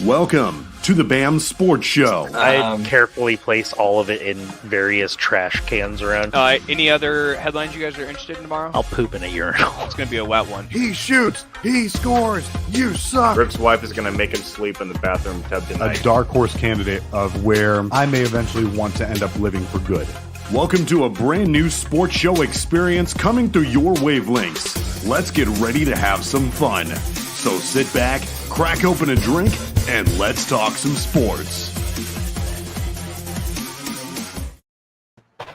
Welcome to the BAM Sports Show. I carefully place all of it in various trash cans around. Any other headlines you guys are interested in tomorrow? I'll poop in a urinal. It's going to be a wet one. He shoots, he scores, you suck. Rick's wife is going to make him sleep in the bathroom tub tonight. A dark horse candidate of where I may eventually want to end up living for good. Welcome to a brand new sports show experience coming through your wavelengths. Let's get ready to have some fun. So sit back, crack open a drink, and let's talk some sports.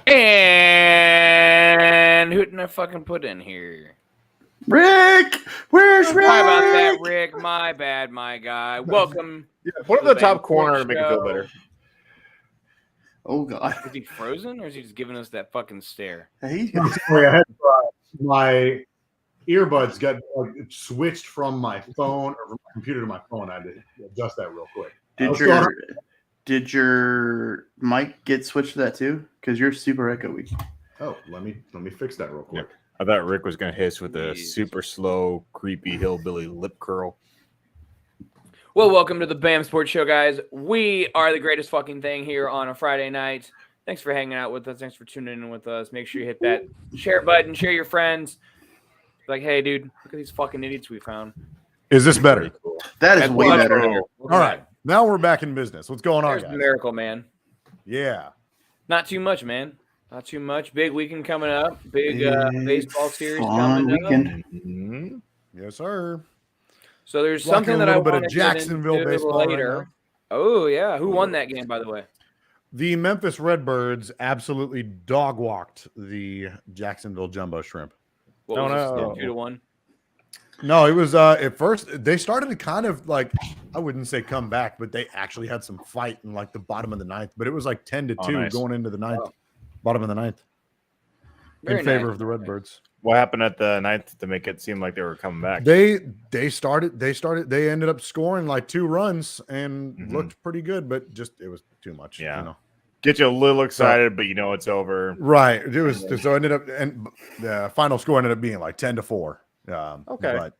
And who did I fucking put in here? Rick! Where's Rick? Sorry about that, Rick. My bad, my guy. Welcome. Put him in the top corner to make it feel better. Oh, God. Is he frozen or is he just giving us that fucking stare? Hey. Sorry, I had my earbuds got switched from my phone or from my computer to my phone. I had to adjust that real quick. Did your mic get switched to that too? Because you're super echoey. Oh, let me fix that real quick. I thought Rick was going to hiss with a super slow, creepy hillbilly lip curl. Well, welcome to the BAM Sports Show, guys. We are the greatest fucking thing here on a Friday night. Thanks for hanging out with us. Thanks for tuning in with us. Make sure you hit that share button, share your friends. Like, hey, dude, look at these fucking idiots we found. Is this better? That is way better. All right, now we're back in business. What's going on, There's guys? the miracle, man. Yeah. Not too much, man. Not too much. Big weekend coming up. Big baseball series Fun coming weekend. up. Mm-hmm. Yes, sir. So there's Lucky something a that I little bit want of to get Jacksonville into baseball later. right now. Oh, yeah. Who won that game, by the way? The Memphis Redbirds absolutely dog walked the Jacksonville Jumbo Shrimp. What was it, 2-1? No, it was at first they started to kind of like, I wouldn't say come back, but they actually had some fight in like the bottom of the ninth. But it was like 10-2 going into the ninth, bottom of the ninth, in favor of the Redbirds. What happened at the ninth to make it seem like they were coming back? They ended up scoring like 2 runs and looked pretty good, but just it was too much. Yeah. You know? Get you a little excited, but you know it's over. Right. It was so ended up, and the final score ended up being like 10-4. Okay. But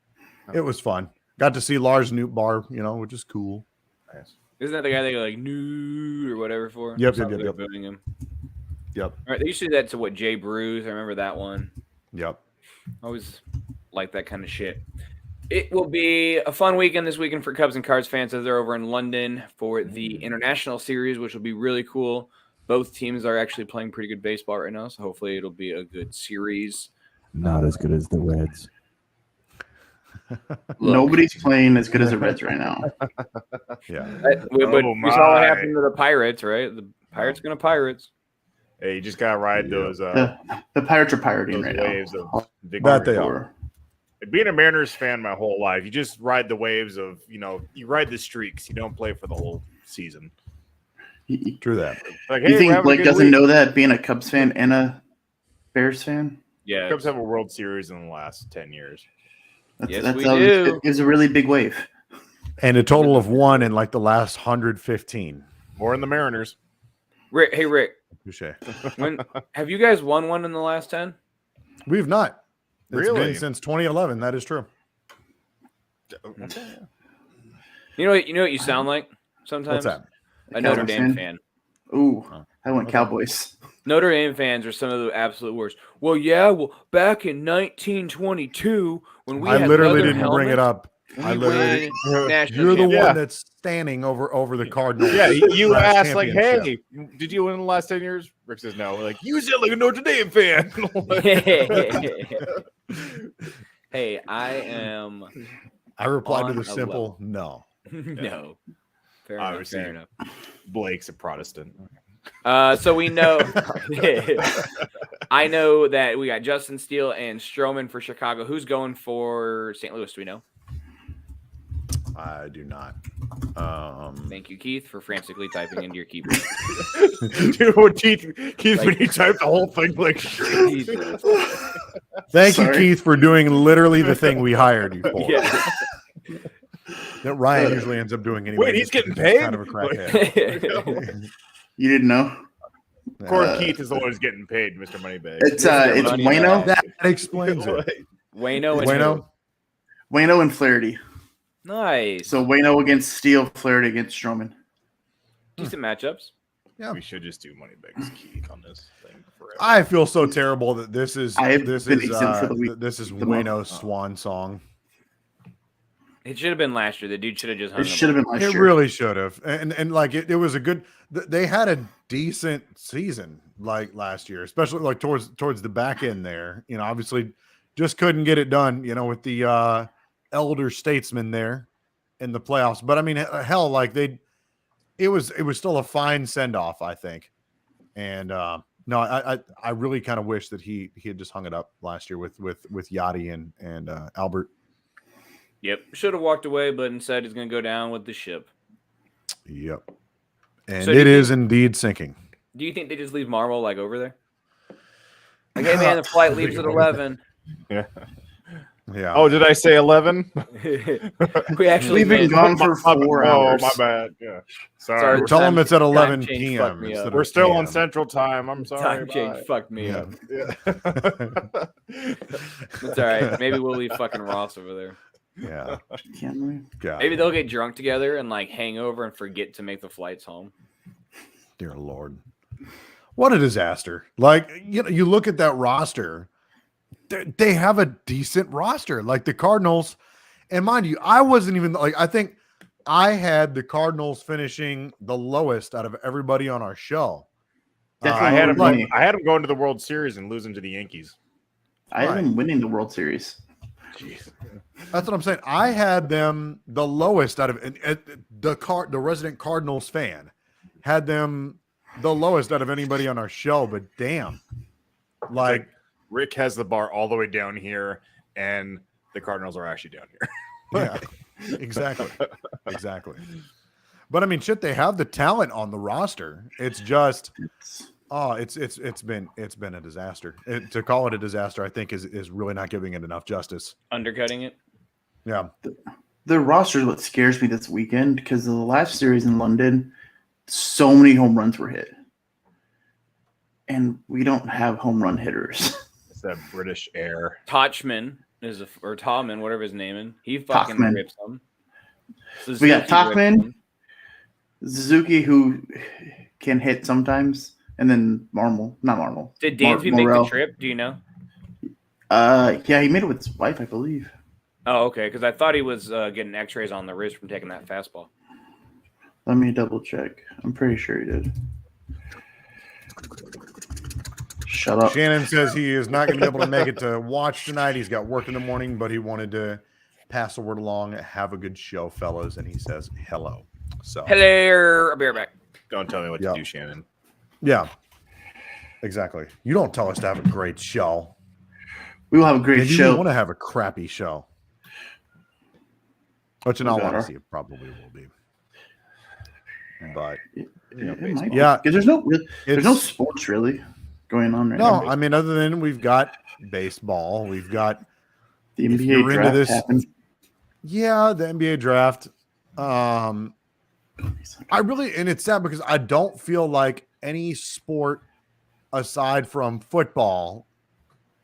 it was fun. Got to see Lars Nootbaar, which is cool. Nice. Isn't that the guy they go like nude or whatever for? Yep. Voting him. Yep. All right, they used to do that to what, Jay Bruce. I remember that one. Yep. I always like that kind of shit. It will be a fun weekend this weekend for Cubs and Cards fans as they're over in London for the International Series, which will be really cool. Both teams are actually playing pretty good baseball right now, so hopefully it'll be a good series. Not as good as the Reds. Nobody's playing as good as the Reds right now. Yeah. But we saw what happened to the Pirates, right? The Pirates going to Pirates. Hey, you just got to ride those The Pirates are pirating right waves now. of victory. That they are. Being a Mariners fan my whole life, you just ride the waves of, you ride the streaks. You don't play for the whole season. True that. Like, You hey, think Blake doesn't know that, being a Cubs fan and a Bears fan? Yeah. Cubs have a World Series in the last 10 years. Yes, we do. It's a really big wave. And a total of 1 in like the last 115. More in the Mariners. Rick, hey, Rick. Touche. Have you guys won one in the last 10? We've not. It's Really? been since 2011. That is true. You know what you sound like sometimes? What's that? A Notre Cowboys Dame fan. Ooh, I went Cowboys. Notre Dame fans are some of the absolute worst. Well, back in 1922 when we I had literally leather didn't bring it helmets, up. I literally. we national You're the champions. one that's standing over the Cardinals. Yeah, you last asked like, championship. hey, did you win in the last 10 years? Rick says no. We're like, you sound like a Notre Dame fan. Hey, I am. I replied to on the a simple no. No. Fair Obviously. enough. Blake's a Protestant. So we know. I know that we got Justin Steele and Stroman for Chicago. Who's going for St. Louis? Do we know? I do not. Thank you, Keith, for frantically typing into your keyboard. Dude, when Keith when he typed the whole thing like Jesus. Thank you, Sorry. Keith, for doing literally the thing we hired you for. Yeah. That Ryan usually ends up doing anyway. Wait, he's just getting because he's paid? Kind of a crackhead. You didn't know? Of course, Keith is the one who's getting paid, Mr. Moneybags. It's money Wayno. That explains it. Wayno and Wayno? Wayno and Flaherty. Nice. So Wayno against Steele, Flaherty against Stroman. Decent matchups. Yeah. We should just do Moneybags Geek on this thing forever. I feel so terrible that this is I've this been is exempt for the week. this is the month. Wayno's swan song. It should have been last year. The dude should have just hung It should have been last It year. really should have, and like it was a good. They had a decent season like last year, especially like towards the back end there. You know, obviously, just couldn't get it done. You know, with the elder statesman there in the playoffs. But I mean, hell, like it was still a fine send off, I think. And no, I really kind of wish that he had just hung it up last year with Yachty and Albert. Yep. Should have walked away, but instead he's going to go down with the ship. Yep. And So it is indeed sinking. Do you think they just leave Marvel like over there? Like, hey man, the flight leaves at 11. Yeah. Yeah. Oh, did I say 11? We actually We've been missed- gone for 4 hours. Oh, my bad. Yeah. Sorry, Sorry. we're Tell them time- it's at 11 change fucked p.m. me instead up. of We're still on PM. Central Time. I'm sorry. time change Bye. fucked me Yeah. up. Yeah. It's all right. Maybe we'll leave fucking Ross over there. Yeah. Can we? God. Maybe they'll get drunk together and like hang over and forget to make the flights home. Dear Lord. What a disaster. Like, you know, you look at that roster, they have a decent roster. Like the Cardinals, and mind you, I wasn't even like, I think I had the Cardinals finishing the lowest out of everybody on our show. Definitely I had him. winning. I had him going to the World Series and losing to the Yankees. I have them winning the World Series. Jeez. That's what I'm saying. I had them the lowest out of the resident Cardinals fan had them the lowest out of anybody on our show, but damn. Like Rick has the bar all the way down here, and the Cardinals are actually down here. yeah. Exactly. Exactly. But I mean, shit, they have the talent on the roster. It's just it's been a disaster. To call it a disaster, I think is really not giving it enough justice. Undercutting it. Yeah. The roster is what scares me this weekend because of the last series in London, so many home runs were hit. And we don't have home run hitters. It's that British air. Tachman or Tallman, whatever his name is. He fucking Tachman. rips them. We got Suzuki rips Tachman, them. Suzuki, who can hit sometimes, and then Marmol. Not Marmol. Did Dansby make the Morrell. trip? Do you know? Yeah, he made it with his wife, I believe. Oh, okay. Because I thought he was getting X-rays on the wrist from taking that fastball. Let me double check. I'm pretty sure he did. Shut up. Shannon says he is not going to be able to make it to watch tonight. He's got work in the morning, but he wanted to pass the word along. Have a good show, fellas. And he says hello. So Hello. I'll be right back. Don't tell me what Yeah. to do, Shannon. yeah, exactly. You don't tell us to have a great show. We will have a great Maybe show. we want to have a crappy show. Which in all Better. honesty, it probably will be. But It might be. Yeah. because there's no it's sports really going on right no. now. I mean, other than we've got baseball, we've got The if NBA you're into draft this- happened. the NBA draft. I really, and it's sad because I don't feel like any sport aside from football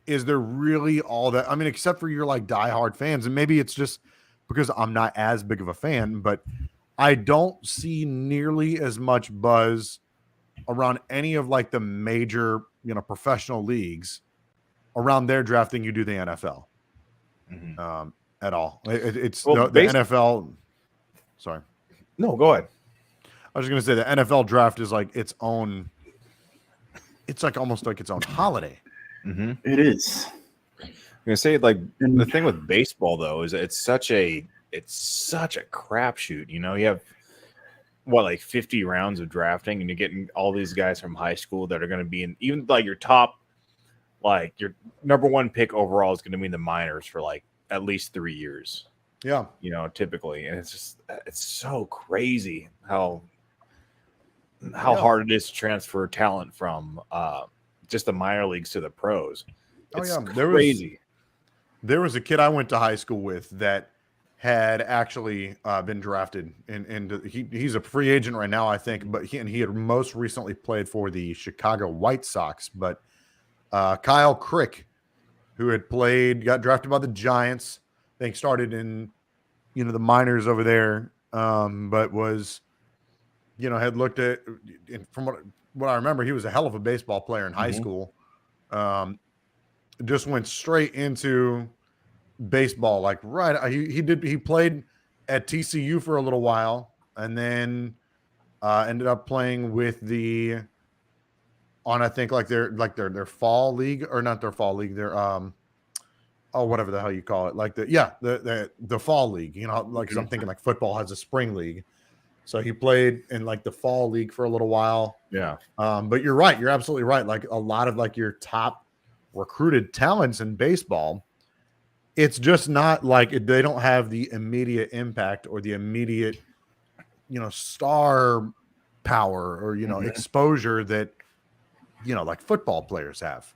is there really all that. I mean, except for your like diehard fans, and maybe it's just because I'm not as big of a fan, but I don't see nearly as much buzz around any of like the major, professional leagues around their drafting you do the NFL at all. It's Well, the NFL. Sorry. No, go ahead. I was going to say the NFL draft is like its own. It's like almost like its own holiday. Mm-hmm. It is. I'm gonna say like And the thing with baseball though is it's such a crapshoot. You have like 50 rounds of drafting, and you're getting all these guys from high school that are going to be in even like your top, like your number one pick overall is going to be in the minors for like at least 3 years. Yeah. Typically, and it's so crazy how hard it is to transfer talent from just the minor leagues to the pros. It's crazy. There was a kid I went to high school with that had actually been drafted, and he's a free agent right now, I think. But he had most recently played for the Chicago White Sox. But Kyle Crick, who got drafted by the Giants, I think started in the minors over there, but was, had looked at, from what I remember, he was a hell of a baseball player in high school. Just went straight into baseball, like he played at TCU for a little while, and then ended up playing with I think their fall league, or not their fall league, their whatever the hell you call it, like the fall league, because I'm thinking like football has a spring league. So he played in like the fall league for a little while. Yeah. But you're right. You're absolutely right. Like a lot of like your top recruited talents in baseball, it's just not like they don't have the immediate impact or the immediate, star power or, exposure that, like football players have.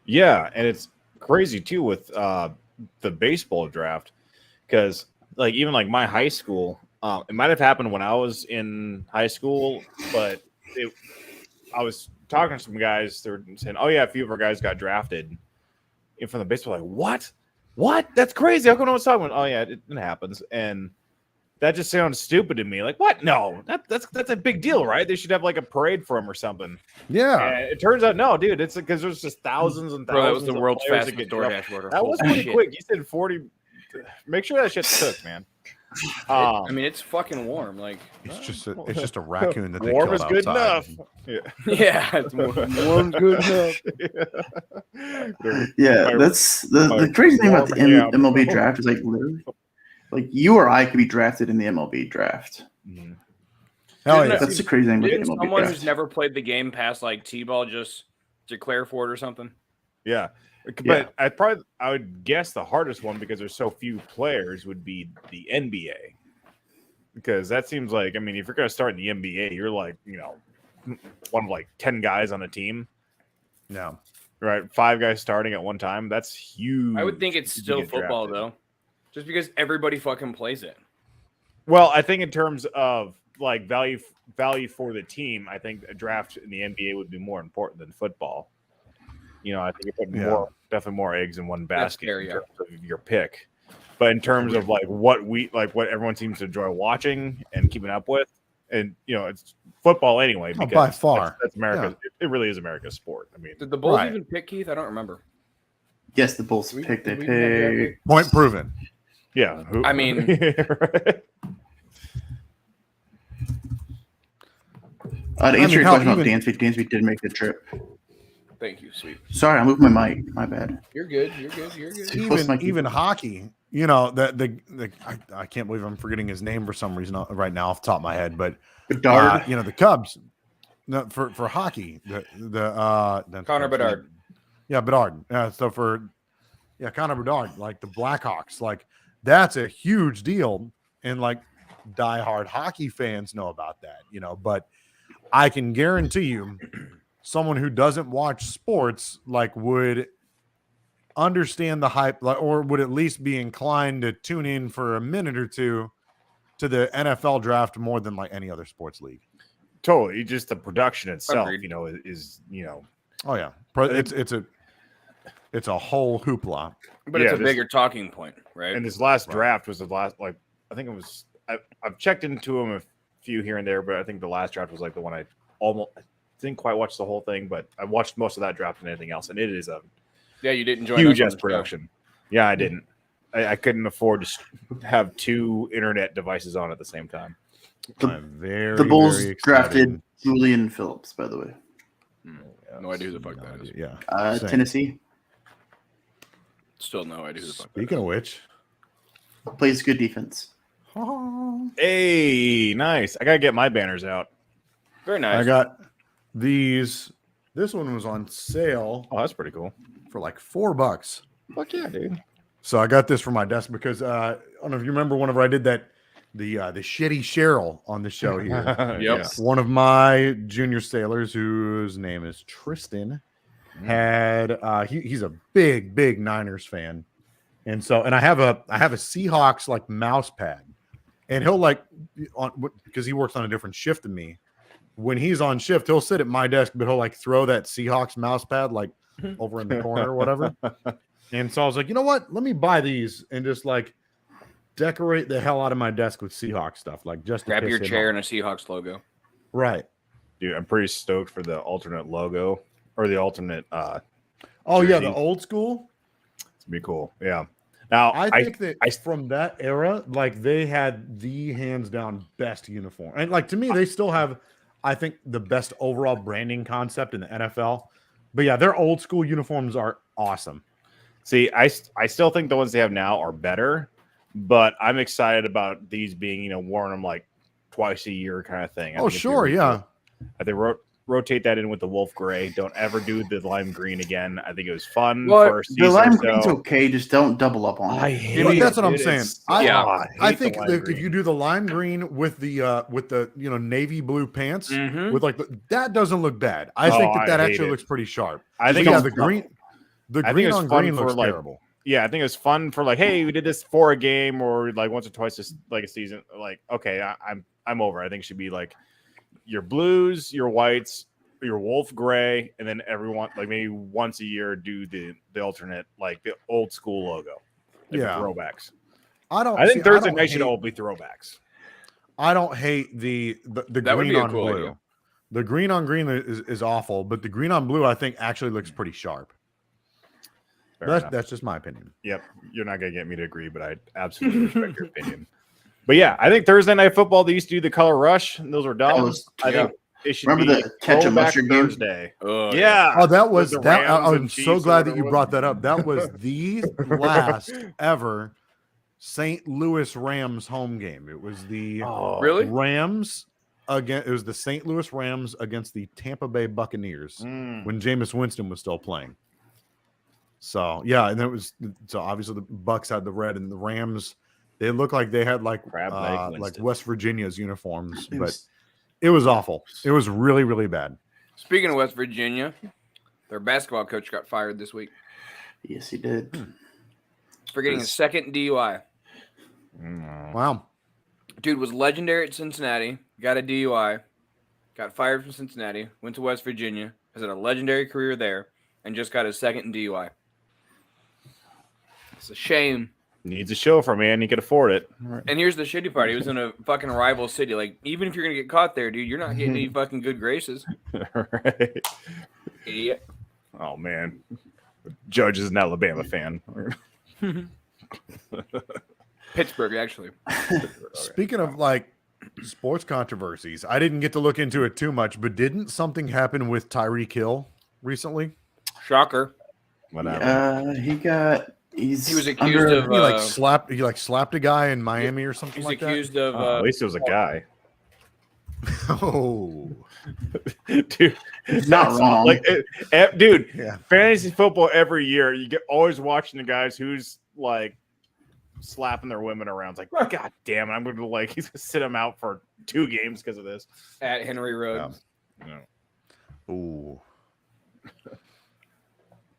Yeah. And it's crazy too with the baseball draft, because like even like my high school, it might have happened when I was in high school, but I was talking to some guys. They were saying, "Oh yeah, a few of our guys got drafted from the baseball." Like, what? That's crazy. How come no one's talking about? Oh yeah, it happens, and that just sounds stupid to me. Like, what? No, that's a big deal, right? They should have like a parade for him or something. Yeah. And it turns out, no, dude. It's because there's just thousands and thousands. Bro, that was the of world's players fastest that get DoorDash order. That was pretty quick. You said 40. Make sure that shit's cooked, man. I mean, it's fucking warm. Like it's just a raccoon that they warm killed is good outside. enough. Yeah, yeah, it's warm good enough. Yeah, that's the crazy thing about the MLB draft is like literally, like you or I could be drafted in the MLB draft. Mm-hmm. Hell yeah. That's the crazy thing. Didn't MLB someone draft. who's never played the game past like T-ball just declare for it or something? Yeah. But I would guess the hardest one, because there's so few players, would be the NBA. Because that seems like, I mean, if you're going to start in the NBA, you're like, one of like 10 guys on a team. No. Right? 5 guys starting at one time. That's huge. I would think it's still football though. Just because everybody fucking plays it. Well, I think in terms of like value for the team, I think a draft in the NBA would be more important than football. I think you put definitely more eggs in one basket in terms of your pick. But in terms of like what everyone seems to enjoy watching and keeping up with, and it's football anyway. Because by far, that's America. It really is America's sport. I mean, did the Bulls even pick Keith? I don't remember. Yes, the Bulls picked. They picked. Point proven. Yeah. I mean, to answer your question about Dansby did make the trip. Thank you, sweet. Sorry, I moved my mic. My bad. You're good. Even hockey, I can't believe I'm forgetting his name for some reason right now off the top of my head, but Bedard. The Cubs, for hockey, Connor Bedard. Yeah, Bedard. So Connor Bedard, like the Blackhawks, like that's a huge deal, and like diehard hockey fans know about that, but I can guarantee you, someone who doesn't watch sports like would understand the hype, or would at least be inclined to tune in for a minute or two to the NFL draft more than like any other sports league. Totally, just the production itself, Agreed. is Oh yeah, it's a whole hoopla, but it's a bigger talking point, right? And this last draft was the last, like I think it was. I've checked into them a few here and there, but I think the last draft was like the one I didn't quite watch the whole thing, but I watched most of that draft and anything else, and it is a you didn't join huge us on the production. show. Yeah, I didn't. I couldn't afford to have 2 internet devices on at the same time. The Bulls drafted Julian Phillips, by the way. No idea who the fuck that is. Yeah, Tennessee. Still no idea who the fuck. Speaking of which, plays good defense. Hey, nice. I gotta get my banners out. Very nice. I got these. This one was on sale. Oh, that's pretty cool. For like $4. Fuck yeah, dude. So I got this for my desk because I don't know if you remember whenever I did the shitty Cheryl on the show here. Yep. Yeah. One of my junior sailors, whose name is Tristan, had he's a big Niners fan, and I have a Seahawks like mouse pad, and he'll because he works on a different shift than me. When he's on shift, he'll sit at my desk, but he'll like throw that Seahawks mouse pad like over in the corner or whatever. And so I was like, you know what? Let me buy these and just like decorate the hell out of my desk with Seahawks stuff, like just to Grab piss your him chair off. and a Seahawks logo. Right. Dude, I'm pretty stoked for the alternate logo or the alternate. Oh yeah, the jersey. old school. It's gonna be cool. Yeah. Now I think that from that era, like they had the hands down best uniform, and like to me, they still have, I think, the best overall branding concept in the NFL. But yeah, their old school uniforms are awesome. see, I still think the ones they have now are better, but I'm excited about these being worn them like twice a year kind of thing. I Oh think it'd be sure, really yeah. cool. I think rotate that in with the wolf gray. Don't ever do the lime green again. I think it was fun Well, for a season the lime or green's so. okay. Just don't double up on I it. hate But it, that's what I'm dude. saying. It's- I hate think the lime that if green. you do the lime green with the navy blue pants Mhm. with like that doesn't look bad. I think I that hate actually it. looks pretty sharp. I think But yeah, it's the I think green it's on fun green for, looks like, terrible. Yeah, I think it's fun for like, hey, we did this for a game or like once or twice like a season. Like, okay, I'm over. I think it should be like your blues, your whites, your wolf gray, and then everyone like maybe once a year do the alternate like the old school logo. Like Yeah. the throwbacks. I think Thursday night should all be throwbacks. I don't hate the That would green be a on cool blue. idea. The green on green is awful, but the green on blue I think actually looks pretty sharp. Fair enough. That's just my opinion. Yep, you're not gonna get me to agree, but I absolutely respect your opinion. But yeah, I think Thursday night football they used to do the color rush, and those were dumb. I think it should Remember be the ketchup throwback mustard game? Thursday. Oh, Yeah. Oh, that was With the that. Rams I'm and so Chiefs or glad that whatever you it brought that up. That was the last ever St. Louis Rams home game. It was the Really? Rams again. It was the St. Louis Rams against the Tampa Bay Buccaneers when Jameis Winston was still playing. So yeah, and it was obviously the Bucks had the red and the Rams. They looked like they had like West Virginia's uniforms, but it was awful. It was really really bad. Speaking of West Virginia, their basketball coach got fired this week Yes, he did. for getting a second DUI. Wow. Dude was legendary at Cincinnati, got a DUI, got fired from Cincinnati, went to West Virginia, has had a legendary career there, and just got his second DUI. It's a shame. Needs a chauffeur, man. He could afford it. And here's the shitty part. He was in a fucking rival city. Like, even if you're going to get caught there, dude, you're not getting any fucking good graces. Right. Idiot. Oh man, Judge is an Alabama fan. Pittsburgh, actually. Speaking of like sports controversies, I didn't get to look into it too much, but didn't something happen with Tyreek Hill recently? Shocker. Whatever. He was accused of He slapped a guy in Miami or something he's like accused of at least it was a guy. that. Oh, Dude, not wrong. Like, dude, yeah. fantasy football every year. You get always watching the guys who's like slapping their women around. It's like, God damn it! I'm going to he's going to sit him out for 2 games because of this. at Henry Road. No. Ooh.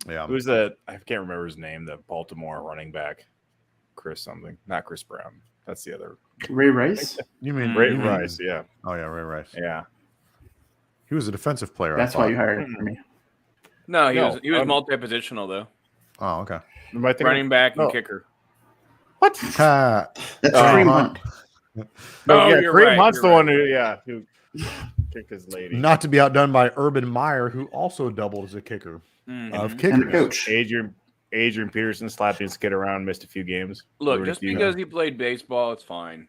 Yeah. Who's the? I can't remember his name. The Baltimore running back, Chris something, not Chris Brown. That's the other. Ray Rice. You mean Ray you mean- Rice, yeah, Oh yeah, Ray Rice. yeah. He was a defensive player. That's why you hired him for me. No, he was No, multi-positional, though. Oh, okay. Am I thinking- Running back and no. kicker. What? Ha. That's Oh, Kareem Hunt. Hunt. No, Oh, yeah, you're Kareem right, Hunt's you're the right. one who kicked his lady. Not to be outdone by Urban Meyer, who also doubled as a kicker Mhm. of And kickers. the coach. Adrian Peterson slapped his kid around, missed a few games. Look, Ruined a just few. because he played baseball, it's fine.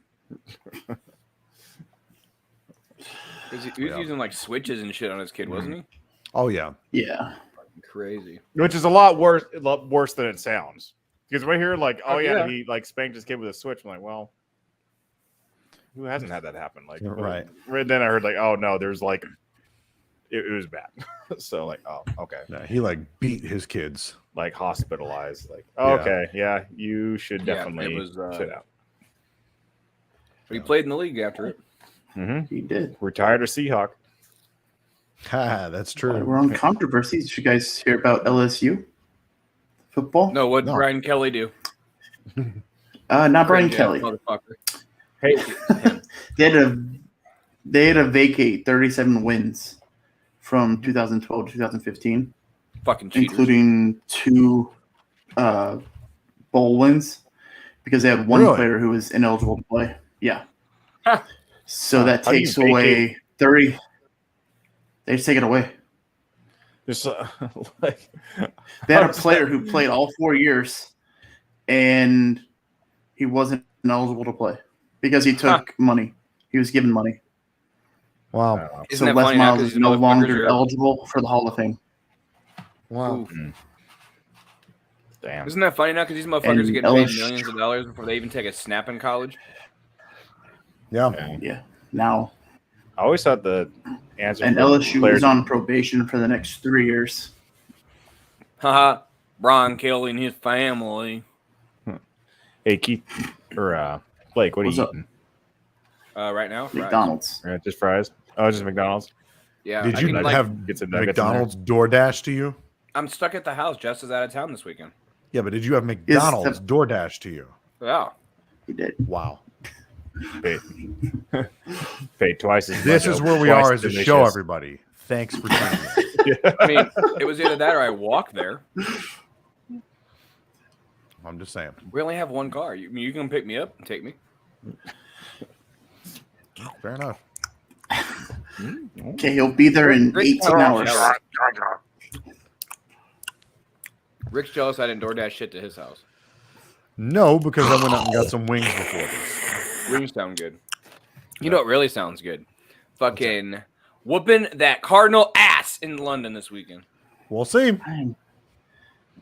He was using like switches and shit on his kid, wasn't he? Oh yeah. Yeah. Crazy. Which is a lot worse than it sounds. Because right here, like, oh yeah, yeah. he like spanked his kid with a switch. I'm like, well, who hasn't had that happen? Like, Right. Then I heard like, oh no, there's like, it was bad. So like, oh okay, Yeah, he like beat his kids. like hospitalized. Like, Yeah. okay, yeah, you should Yeah, definitely it was, sit out. But he played in the league after it. He did. Retired a Seahawk. Ha, that's true. We're on controversies. Did you guys hear about LSU football? No, what did No. Brian Kelly do? Not Brian Cringe ass Kelly. motherfucker. Hey, They had to vacate 37 wins from 2012 to 2015, Fucking cheaters. including 2 bowl wins, because they had one Really? player who was ineligible to play. Yeah. Huh. So that How do you takes away 30. They just take it away. Just like They had a player who played all 4 years, and he wasn't eligible to play because he took money. He was given money. Wow. Isn't So that Les funny now? Miles 'Cause is these no motherfuckers longer are- eligible for the Hall of Fame. Wow. Ooh. Damn. Isn't that funny now? Because these motherfuckers And are getting paid LSU millions of dollars before they even take a snap in college. Yeah. Yeah. Now, I always thought the answer and for LSU players is on probation for the next 3 years. Haha. Brian Kelly and his family. Hey Keith or Blake, what are What's you up? eating? Right now, fries. McDonald's. Just fries? Oh, just McDonald's. Yeah. Did I you can, like, have Get some nuggets in there. McDonald's DoorDash to you? I'm stuck at the house. Jess is out of town this weekend. Yeah, but did you have McDonald's DoorDash to you? Yeah. He did. Wow. Pay twice as This much, is where we twice are as as a delicious. show, everybody. Thanks for tuning in. I mean, it was either that or I walk there. I'm just saying. We only have one car. You can pick me up and take me. Fair enough. Okay, he'll be there in 18 hours. Rick's jealous I didn't DoorDash shit to his house. No, because I went out and got some wings before this. Wings sound good. You know what really sounds good? Fucking whooping that Cardinal ass in London this weekend. We'll see. I'm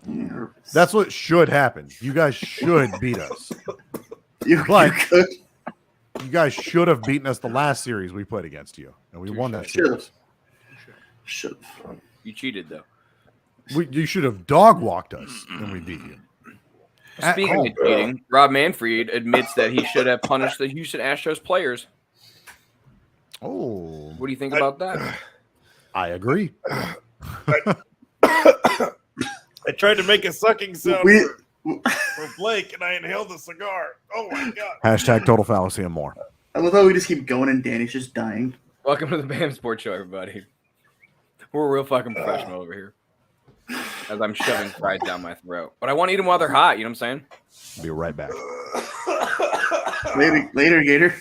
nervous. That's what should happen. You guys should beat us. you But- could. You guys should have beaten us the last series we played against you, and we won that Should have. series. Should have. You cheated though. You should have dog walked us, and we beat you. At Speaking home. of cheating, Rob Manfred admits that he should have punished the Houston Astros players. Oh, What do you think about that? I agree. I tried to make a sucking sound We- for Blake, and I inhaled the cigar. Oh my god! Hashtag total fallacy and more. I love how we just keep going and Danny's just dying. Welcome to the BAM Sports Show, everybody. We're real fucking professional over here. As I'm shoving fries down my throat. But I want to eat them while they're hot, you know what I'm saying? Be right back. Later, Gator.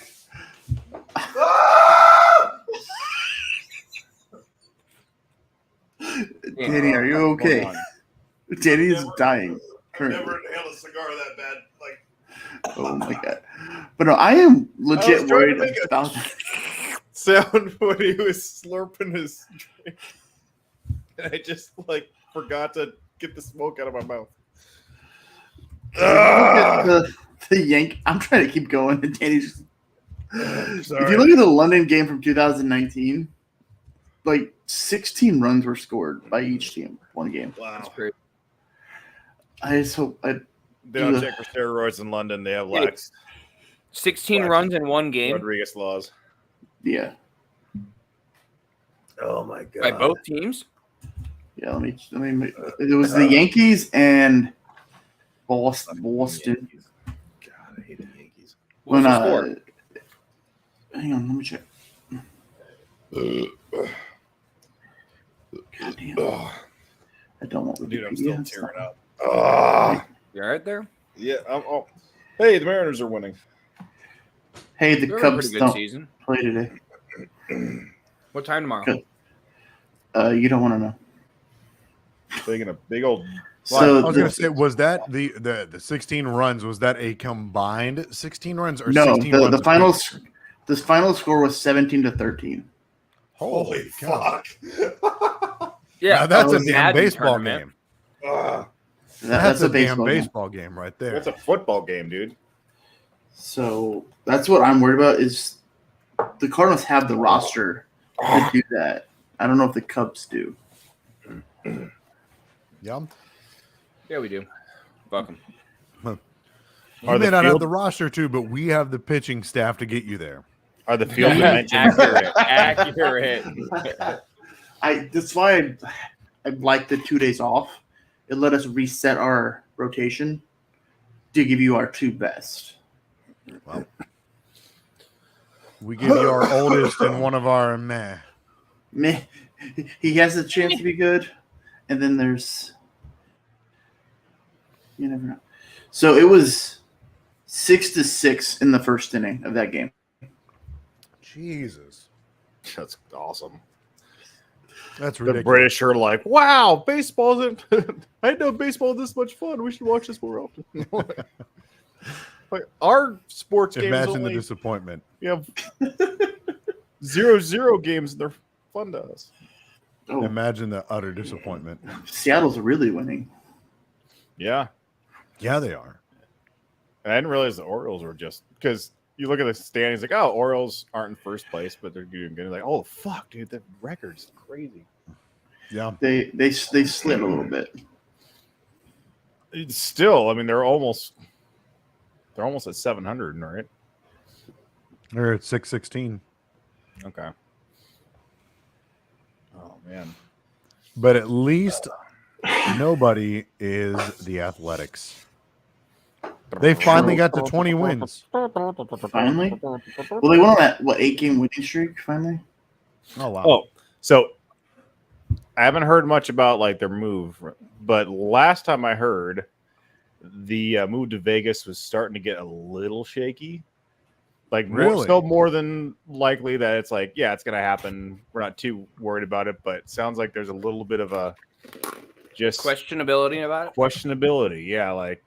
Danny, are you okay? Hold on. Danny is dying currently. inhaled a cigar that bad. Like Oh my god. But no, I am legit trying worried to make a- about sound when he was slurping his drink, and I just like forgot to get the smoke out of my mouth. the Yank. I'm trying to keep going, and Danny's just. If Sorry. you look at the London game from 2019, like 16 runs were scored by each team one game. That's Wow. great. I just hope They don't check for steroids in London. They have lax 16 Wow. runs in one game Rodriguez laws. yeah. Oh my god! by both teams. Yeah, let me. It was the Yankees and Boston. God, I hate the Yankees. What was When the score? hang on, let me check. God damn. I don't want Dude, I'm still Wikipedia. tearing up. Ah, You all right there? yeah. Oh, hey, the Mariners are winning. Hey, the They're having a Cubs pretty good don't season. play today. What time tomorrow? Good. You don't want to know. Taking a big old. So I was the- going to say, was that the 16 runs? Was that a combined 16 runs or no, 16 runs? the apiece? finals. The final score was 17-13. Holy cow! Yeah, Now that's that a was damn Madden baseball tournament. game. Ah, That's a damn baseball game. baseball game right there. that's a football game, dude. So that's what I'm worried about. Is the Cardinals have the roster to do that? I don't know if the Cubs do. Yeah. Yeah, we do. Fuck 'em. You Are may the not have field- the roster too, but we have the pitching staff to get you there. Are the field dimensions Accurate. That's why I like the 2 days off. It let us reset our rotation to give you our two best. Well, we give you our oldest and one of our meh. Meh. He has a chance to be good, and then there's you never know. So it was 6-6 in the first inning of that game. Jesus. That's awesome. That's The ridiculous. British are like, wow, baseball isn't. I didn't know baseball was this much fun. We should watch this more often. Like, our sports games Imagine only the disappointment. we have 0-0 games and they're fun to us. Oh, Imagine the utter disappointment. Seattle's really winning. Yeah. Yeah, they are. And I didn't realize the Orioles were just because you look at the standings like, oh, Orioles aren't in first place, but they're doing good. Like, oh fuck, dude, the record's crazy. Yeah. They slid a little bit. It's still, I mean, they're almost at 700, right? They're at 616. Okay. Oh man. But at least nobody is the Athletics. They finally got to 20 wins. Finally? Well, they went on that 8-game winning streak finally. Oh wow. Oh, so I haven't heard much about like their move, but last time I heard, the move to Vegas was starting to get a little shaky. Like Really? more than likely that it's like, yeah, it's gonna happen. We're not too worried about it, but it sounds like there's a little bit of a just Questionability about it. questionability. Yeah, like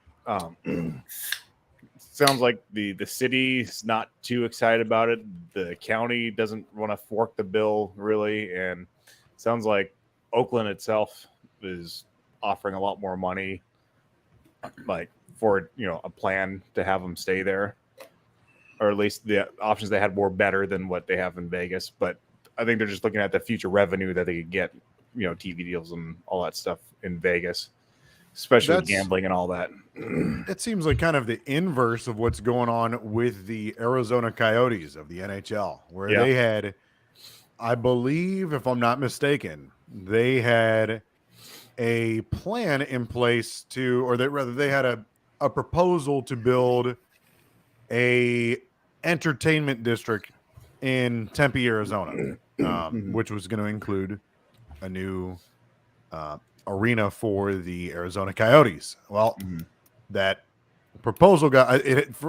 sounds like the city's not too excited about it. The county doesn't want to fork the bill really, and sounds like Oakland itself is offering a lot more money, like for a plan to have them stay there, or at least the options they had were better than what they have in Vegas. But I think they're just looking at the future revenue that they could get, TV deals and all that stuff in Vegas, especially with gambling and all that. It seems like kind of the inverse of what's going on with the Arizona Coyotes of the NHL, where they had, I believe, if I'm not mistaken, they had a plan in place to, or they had a proposal to build a entertainment district in Tempe, Arizona, which was going to include a new arena for the Arizona Coyotes. Well, that proposal got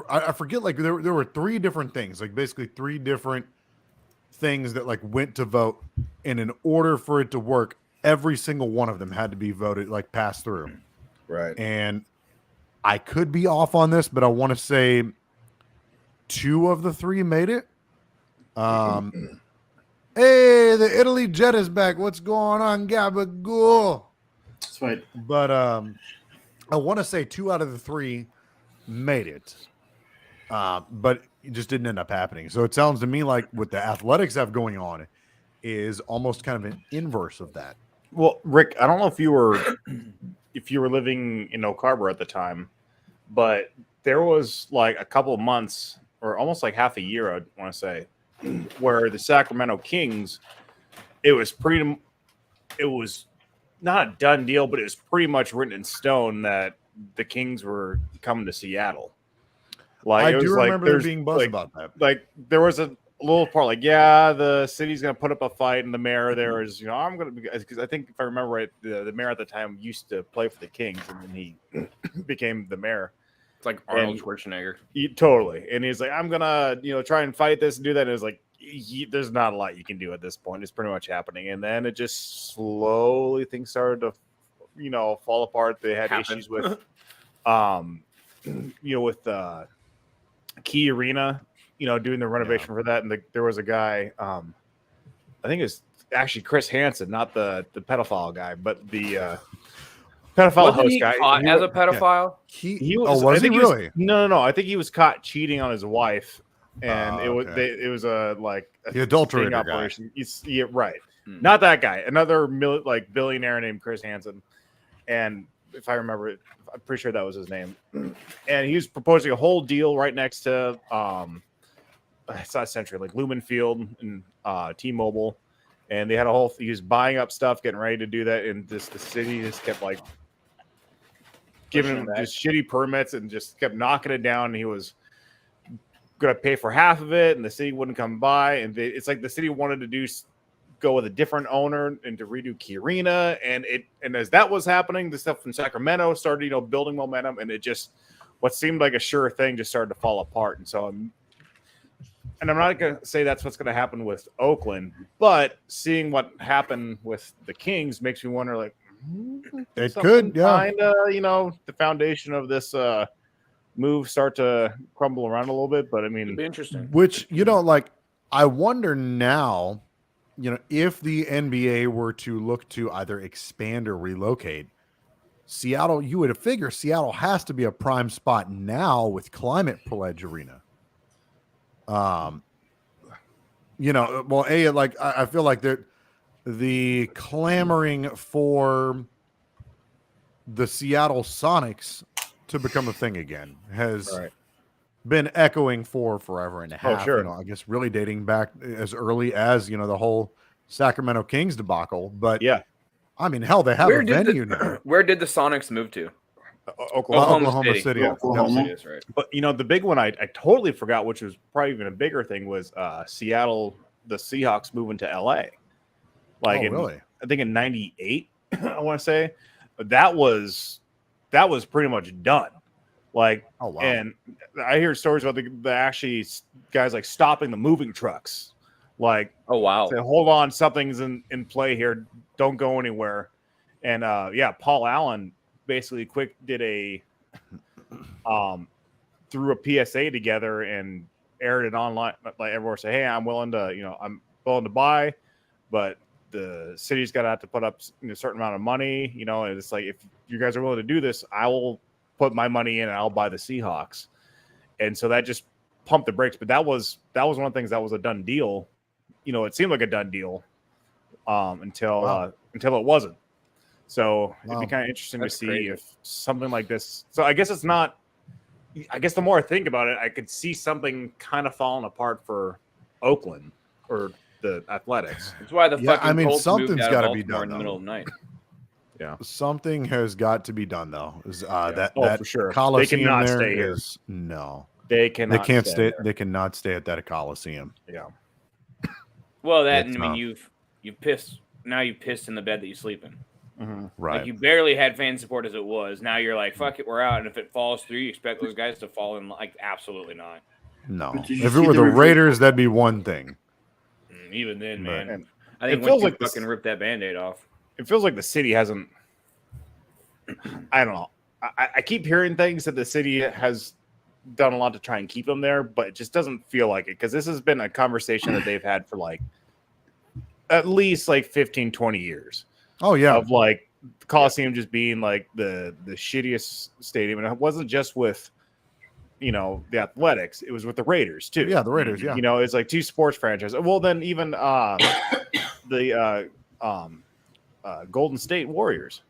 I forget, like there were three different things, like basically three different things that like went to vote, and in order for it to work, every single one of them had to be voted, like passed through. Right. And I could be off on this, but I want to say two of the three made it. Hey, the Italy jet is back. What's going on, Gabagool? That's right. But I want to say two out of the three made it, but it just didn't end up happening. So it sounds to me like what the Athletics have going on is almost kind of an inverse of that. Well, Rick, I don't know if you were living in Oak Harbor at the time, but there was like a couple of months or almost like half a year, I want to say, where the Sacramento Kings, it was not a done deal, but it was pretty much written in stone that the Kings were coming to Seattle. Like I do remember there being buzz about that. Like there was a little part like, yeah, the city's going to put up a fight, and the mayor there is, I'm going to, because I think if I remember right, the mayor at the time used to play for the Kings, and then he became the mayor. It's like Arnold Schwarzenegger. Totally. And he's like, I'm going to, try and fight this and do that. And it was like, there's not a lot you can do at this point. It's pretty much happening. And then it just slowly, things started to, fall apart. They had issues with, with Key Arena, doing the renovation for that. And there was a guy, I think it was actually Chris Hansen, not the pedophile guy, but the pedophile host guy. Caught as a pedophile? He was. Was he really? No. I think he was caught cheating on his wife, and it was a the adulterator operation. Yeah, right. Not that guy. Another billionaire named Chris Hansen, and if I remember it, I'm pretty sure that was his name. And he was proposing a whole deal right next to it's not Century, like Lumen Field and T-Mobile, and they had a whole. He was buying up stuff, getting ready to do that, and the city just kept giving him just shitty permits and just kept knocking it down. And he was going to pay for half of it, and the city wouldn't come by. And it's like the city wanted to go with a different owner and to redo Key Arena. And as that was happening, the stuff from Sacramento started, building momentum, and it just what seemed like a sure thing just started to fall apart. And so I'm not going to say that's what's going to happen with Oakland, but seeing what happened with the Kings makes me wonder, like, it could, kind of, the foundation of this move start to crumble around a little bit. But I mean, It'd be interesting. Which, like, I wonder now, if the NBA were to look to either expand or relocate, Seattle, you would figure Seattle has to be a prime spot now with Climate Pledge Arena. I feel like the clamoring for the Seattle Sonics to become a thing again has been echoing for forever and a half. Sure. I guess really dating back as early as, the whole Sacramento Kings debacle. But yeah, I mean, hell, they have a venue now. Where did the Sonics move to? Oklahoma City. Oklahoma. City is right. But the big one I totally forgot, which was probably even a bigger thing, was Seattle, the Seahawks moving to LA. Really? I think in '98, I want to say that was pretty much done. Oh wow! And I hear stories about the actually guys like stopping the moving trucks. Oh wow! Say, hold on, something's in play here. Don't go anywhere. And Paul Allen basically did a threw a PSA together and aired it online. Like everyone say, hey, I'm willing to buy, but the city's got to have to put up a certain amount of money, and it's like, if you guys are willing to do this, I will put my money in and I'll buy the Seahawks. And so that just pumped the brakes. But that was one of the things that was a done deal. It seemed like a done deal until it wasn't. So it'd be kind of interesting to see if something like this. So I guess it's not. I guess the more I think about it, I could see something kind of falling apart for Oakland or the Athletics. That's why the fucking Colts something's got to be done in the middle of the night. Yeah, something has got to be done though. That for sure. Coliseum they cannot there stay here. No, they cannot. They can't stay. They cannot stay at that Coliseum. Yeah. Well, you've pissed. Now you pissed in the bed that you sleep in. Mm-hmm. Right. Like you barely had fan support as it was. Now you're like, fuck it, we're out. And if it falls through, you expect those guys to fall in? Like, absolutely not. No. If it were the Raiders, that'd be one thing. Even then, man. But, I think it feels like fucking rip that Band-Aid off. It feels like the city hasn't. I don't know. I keep hearing things that the city has done a lot to try and keep them there, but it just doesn't feel like it, because this has been a conversation that they've had for at least 15, 20 years. Oh yeah, of the Coliseum just being the shittiest stadium, and it wasn't just with the Athletics; it was with the Raiders too. Yeah, the Raiders. Yeah, it's like two sports franchises. Well, then even the Golden State Warriors.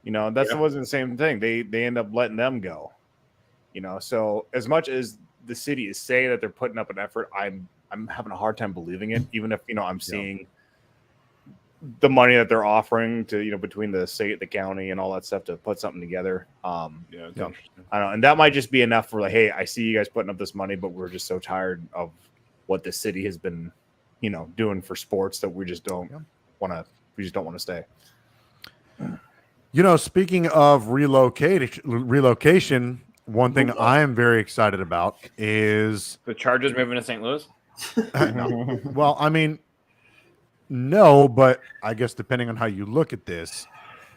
That wasn't the same thing. They end up letting them go. So as much as the city is saying that they're putting up an effort, I'm having a hard time believing it, even if I'm seeing the money that they're offering to between the state, the county, and all that stuff to put something together. I don't know, and that might just be enough for hey, I see you guys putting up this money, but we're just so tired of what the city has been doing for sports that we just don't want to stay. Speaking of relocation, one thing I am very excited about is the Chargers moving to St. Louis. Well, I mean, no, but I guess depending on how you look at this.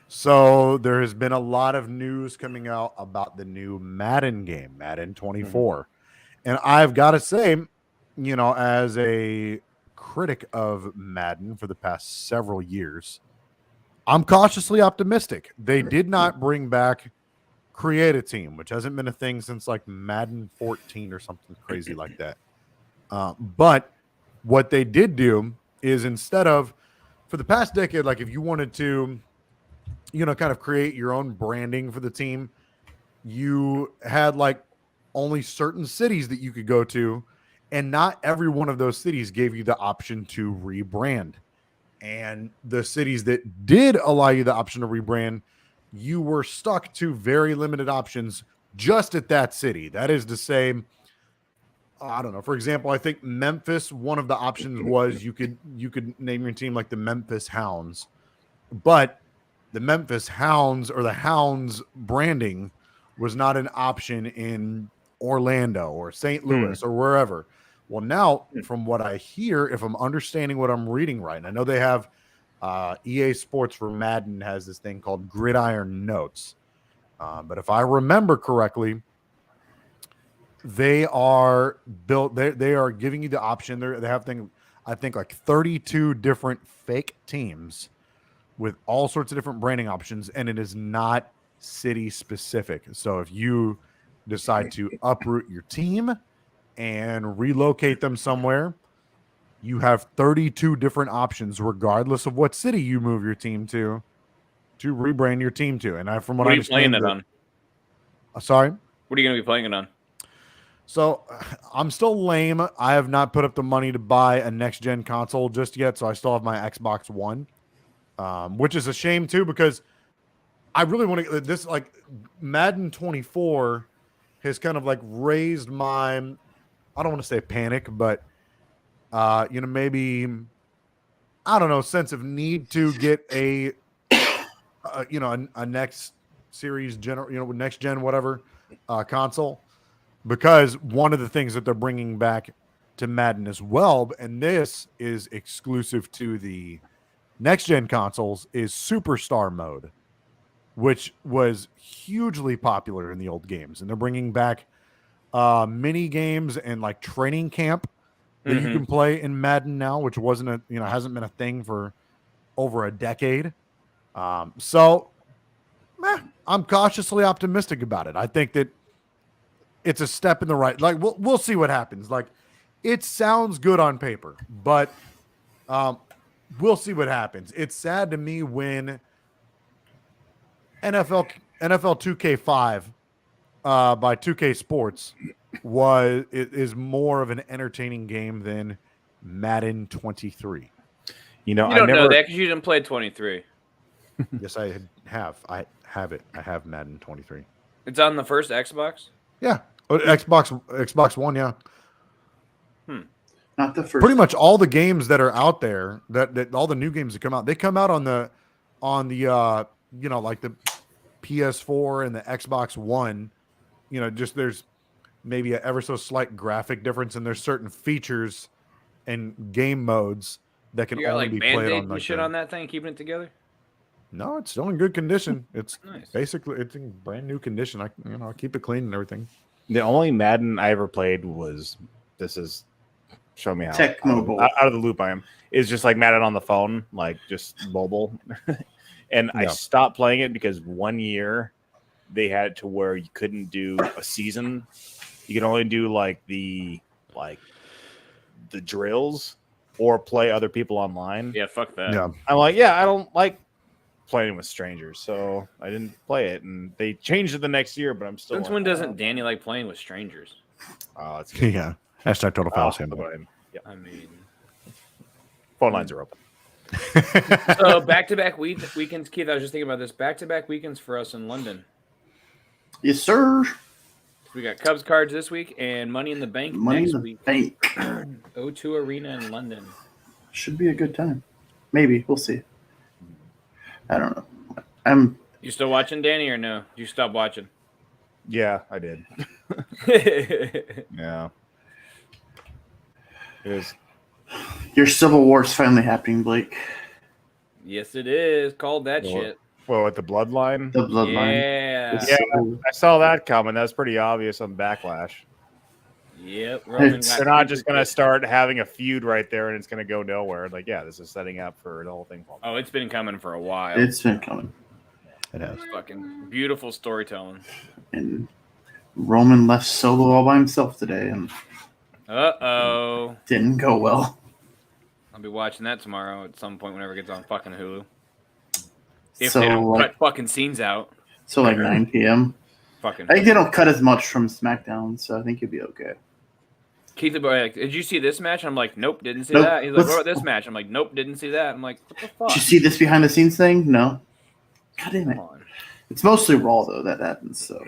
So there has been a lot of news coming out about the new Madden game, Madden 24. Mm-hmm. And I've got to say, as a critic of Madden for the past several years, I'm cautiously optimistic. They did not bring back Create a Team, which hasn't been a thing since Madden 14 or something crazy like that. But what they did do is, instead of, for the past decade, if you wanted to, kind of create your own branding for the team, you had only certain cities that you could go to, and not every one of those cities gave you the option to rebrand. And the cities that did allow you the option to rebrand, you were stuck to very limited options just at that city. That is to say, I don't know. For example, I think Memphis, one of the options was you could name your team the Memphis Hounds, but the Memphis Hounds or the Hounds branding was not an option in Orlando or St. Louis or wherever. Well, now, from what I hear, if I'm understanding what I'm reading right, and I know they have EA Sports for Madden has this thing called Gridiron Notes. But if I remember correctly, they are built. They are giving you the option. They have I think like 32 different fake teams with all sorts of different branding options, and it is not city specific. So if you decide to uproot your team and relocate them somewhere, you have 32 different options, regardless of what city you move your team to rebrand your team to. And from what are I you playing understand, it on? Sorry? What are you going to be playing it on? So I'm still lame. I have not put up the money to buy a next-gen console just yet, so I still have my Xbox One, which is a shame, too, because I really want to – this, like, Madden 24 has kind of, like, raised my – I don't want to say panic, but, maybe – I don't know, sense of need to get a next series, next gen, whatever, console, because one of the things that they're bringing back to Madden as well, and this is exclusive to the next gen consoles, is Superstar mode, which was hugely popular in the old games, and they're bringing back mini games and like training camp that you can play in Madden now, which hasn't been a thing for over a decade. So I'm cautiously optimistic about it. I think that it's a step in the right. Like we'll see what happens. Like it sounds good on paper, but we'll see what happens. It's sad to me when NFL 2K5 by 2K Sports is more of an entertaining game than Madden 23. You don't know that because you didn't play 23. Yes, I have. I have it. I have Madden 23. It's on the first Xbox? Yeah. Xbox One, yeah. Not the first. Pretty much all the games that are out there, that all the new games that come out, they come out on the like the PS4 and the Xbox One. Just there's maybe an ever so slight graphic difference, and there's certain features and game modes that can only be played on like shit on that thing, keeping it together. No, it's still in good condition. It's nice. Basically it's in brand new condition. I keep it clean and everything. The only Madden I ever played was show me how Tech Mobile. Out of the loop I am. Is just like Madden on the phone, like just mobile. And I stopped playing it because 1 year they had it to where you couldn't do a season. You could only do like the drills or play other people online. Yeah, fuck that. Yeah. I'm like, I don't like playing with strangers, so I didn't play it. And they changed it the next year, but I'm still. Since when doesn't Danny like playing with strangers? Oh, it's yeah. Hashtag total foul handle. Yeah. I mean, phone lines are open. So back-to-back weekends, Keith. I was just thinking about this. Back-to-back weekends for us in London. Yes, sir. We got Cubs cards this week and Money in the Bank next week. Bank. O2 Arena in London. Should be a good time. Maybe. We'll see. I don't know. You still watching, Danny, or no? Did you stop watching? Yeah, I did. Yeah. It is. Your Civil War is finally happening, Blake. Yes, it is. Called that shit. Well, with the bloodline? The bloodline. Yeah. Yeah, I saw that coming. That's pretty obvious on Backlash. Yep. They're not just going to start having a feud right there and it's going to go nowhere. Like, yeah, this is setting up for the whole thing. Oh, it's been coming for a while. It's been coming. It has. Fucking beautiful storytelling. And Roman left Solo all by himself today and didn't go well. I'll be watching that tomorrow at some point whenever it gets on fucking Hulu. If So, they don't like- cut fucking scenes out. So like 9 p.m. Fucking. I think they don't cut as much from SmackDown, so I think you'll be okay. Keith, like, did you see this match? I'm like, nope, didn't see Nope. that. He's like, what about this match? I'm like, nope, didn't see that. I'm like, what the fuck? Did you see this behind the scenes thing? No. God damn it. Come on. It's mostly Raw though that happens. So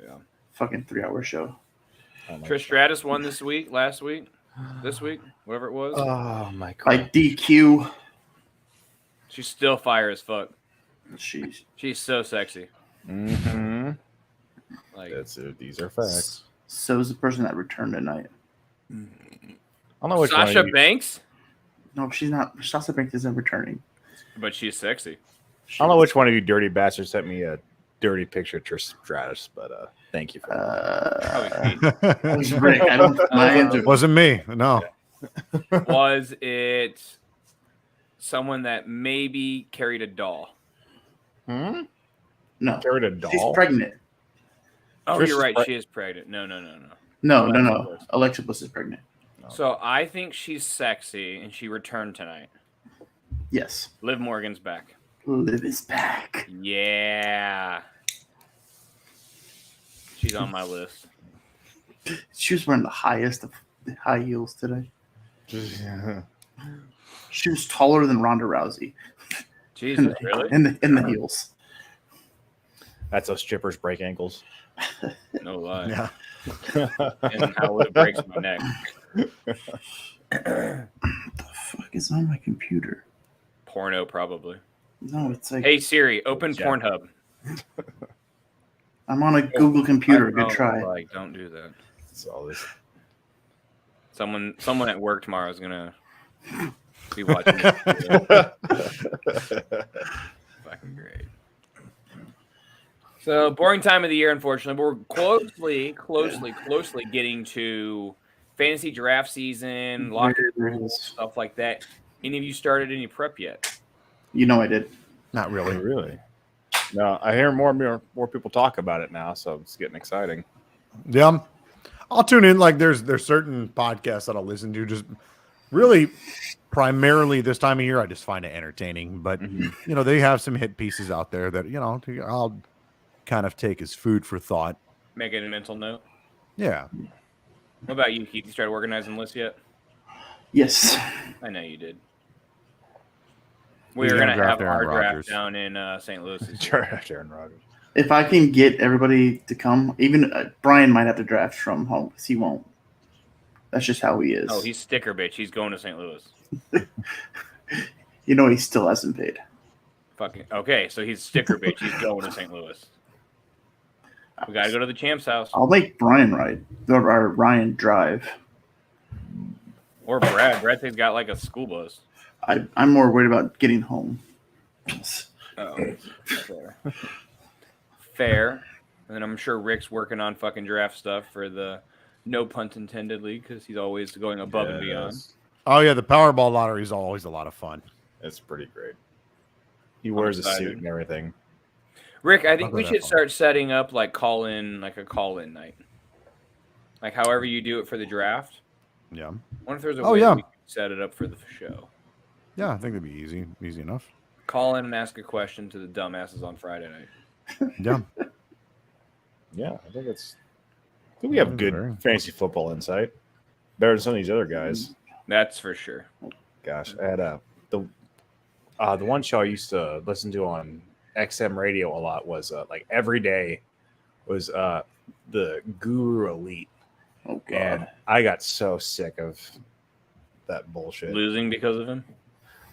Yeah. fucking 3-hour show. Trish Stratus won this week, this week, whatever it was. Oh, my God. Like DQ. She's still fire as fuck. She's She's so sexy. Mm-hmm. Like These are facts. So is the person that returned tonight. I don't know which Sasha one of you, Banks, No, she's not. Sasha Banks isn't returning. but she's sexy. I don't know which one of you dirty bastards sent me a dirty picture of Trish Stratus, but thank you for that. Probably It was Rick. I don't. My hands are. Wasn't me. No. Was it someone that maybe carried a doll? No, Carried a doll. she's pregnant. Oh, Trish you're is right. pre- She is pregnant. No. No. Alexa Bliss is pregnant. So I think she's sexy, and she returned tonight. Yes. Liv Morgan's back. Liv is back. Yeah. She's on my list. She was wearing the highest of the high heels today. She was taller than Ronda Rousey. Jesus, really? In the heels. That's those strippers break ankles. No lie. Yeah. And how it breaks my neck. The fuck is on my computer? Porno, probably. No, it's like Hey Siri, open Jack. Pornhub. I'm on a Google computer. I Good don't try. Like, don't do that. That's all this. Someone at work tomorrow is gonna be watching this. Fucking great. So boring time of the year, unfortunately. But we're closely getting to fantasy draft season, locker rules, stuff like that. Any of you started any prep yet? You know I did. Not really. Really? No, I hear more and more people talk about it now, so it's getting exciting. Yeah. I'll tune in. Like there's certain podcasts that I'll listen to just really primarily this time of year. I just find it entertaining, but you know, they have some hit pieces out there that, you know, I'll kind of take as food for thought. Make it a mental note. Yeah. What about you, Keith? You started organizing lists yet? Yes. I know you did. We He's are gonna going to have draft our Aaron draft Rodgers. down in St. Louis. Aaron Rodgers. If I can get everybody to come, even Brian might have to draft from home because he won't. That's just how he is. Oh, he's sticker bitch. He's going to St. Louis. You know he still hasn't paid. Fucking okay. So he's sticker bitch. He's going to St. Louis. We got to go to the champ's house I'll make Brian ride or Ryan drive. or Brad. Brad thinks got like a school bus. I'm more worried about getting home. Oh, fair. Fair. And then I'm sure Rick's working on fucking draft stuff for the no pun intended league because he's always going above and beyond. Oh yeah, the Powerball lottery is always a lot of fun. It's pretty great. He wears a excited. suit and everything. Rick, I think I'll we go should that start setting up like a call-in night. Like however you do it for the draft. Yeah. I wonder if there's a Oh, way yeah. we can set it up for the show. Yeah, I think it'd be easy enough. Call in and ask a question to the dumbasses on Friday night. Yeah. Yeah, I think we have Very. good fantasy football insight. Better than some of these other guys. That's for sure. Gosh, I had the one show I used to listen to on XM radio a lot was like every day was the Guru Elite. Oh God. And I got so sick of that bullshit. Losing because of him?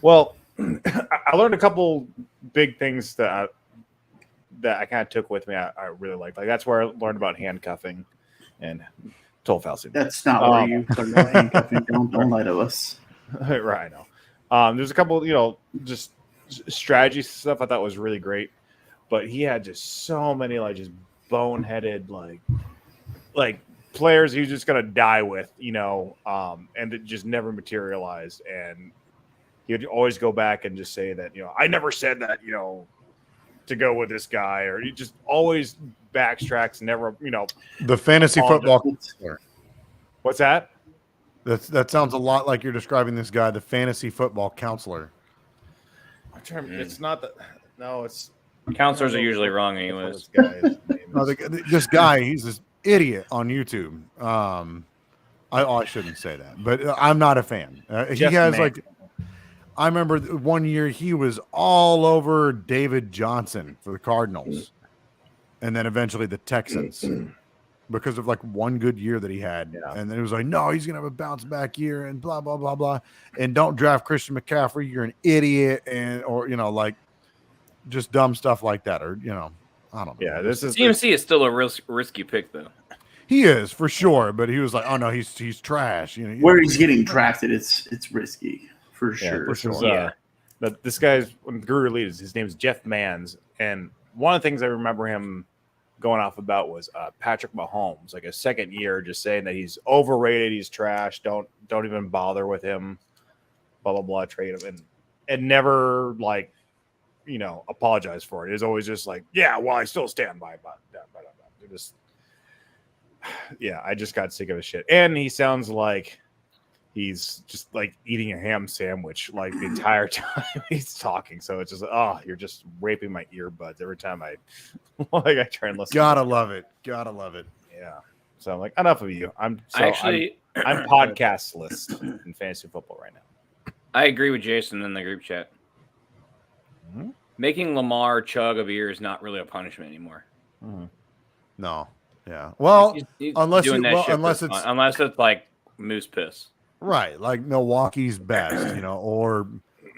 Well, I learned a couple big things that I kind of took with me. I really liked. Like that's where I learned about handcuffing and told Falsey. That's not where you learn about handcuffing. Don't lie to us. Right, I know. There's a couple, just strategy stuff I thought was really great, but he had just so many like just boneheaded like players he was just gonna die with, and it just never materialized. And he would always go back and just say that, I never said that, to go with this guy, or he just always backtracks, never, The fantasy football. What's that? That sounds a lot like you're describing this guy, the fantasy football counselor. It's not that. No, it's Counselors are usually wrong anyways. This guy's name No, is. this guy, he's this idiot on YouTube. I shouldn't say that, but I'm not a fan. He Jeff has Mann. like, I remember one year he was all over David Johnson for the Cardinals, and then eventually the Texans because of like one good year that he had. Yeah. And then it was like, no, he's gonna have a bounce back year, and blah blah blah blah. And don't draft Christian McCaffrey, you're an idiot, and or like just dumb stuff like that, or I don't know. Yeah, this is CMC is still a risky pick though. He is for sure, but he was like, "Oh no, he's trash." You know, Where he's getting drafted, it's risky for sure. This is but this guy's Guru leads. His name is Jeff Manns, and one of the things I remember him going off about was Patrick Mahomes, like a second year, just saying that he's overrated, he's trash. Don't even bother with him. Blah blah blah. Trade him and never like apologize for it. It's always just like, yeah, well, I still stand by. But just. Yeah, I just got sick of his shit. And he sounds like he's just like eating a ham sandwich like the entire time he's talking. So it's just, you're just raping my earbuds every time I try and listen. Gotta love it. Yeah. So I'm like, enough of you. I'm podcast list in fantasy football right now. I agree with Jason in the group chat. Mm-hmm. Making Lamar chug a beer is not really a punishment anymore. Mm-hmm. No. Yeah. Well, he's unless it's like moose piss. Right, like Milwaukee's Best, or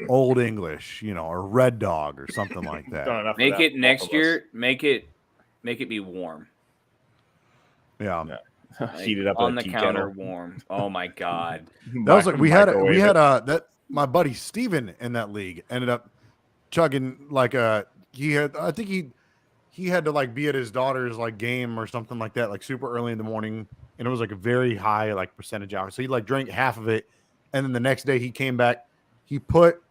Old English, or Red Dog or something like that. Make it next year. Make it be warm. Yeah. Heat it up on the counter, kettle. Warm. Oh my god. That was like we had that my buddy Steven in that league ended up chugging like he had to like be at his daughter's like game or something like that, like super early in the morning, and it was like a very high like percentage alcohol. So he like drank half of it, and then the next day he came back, he put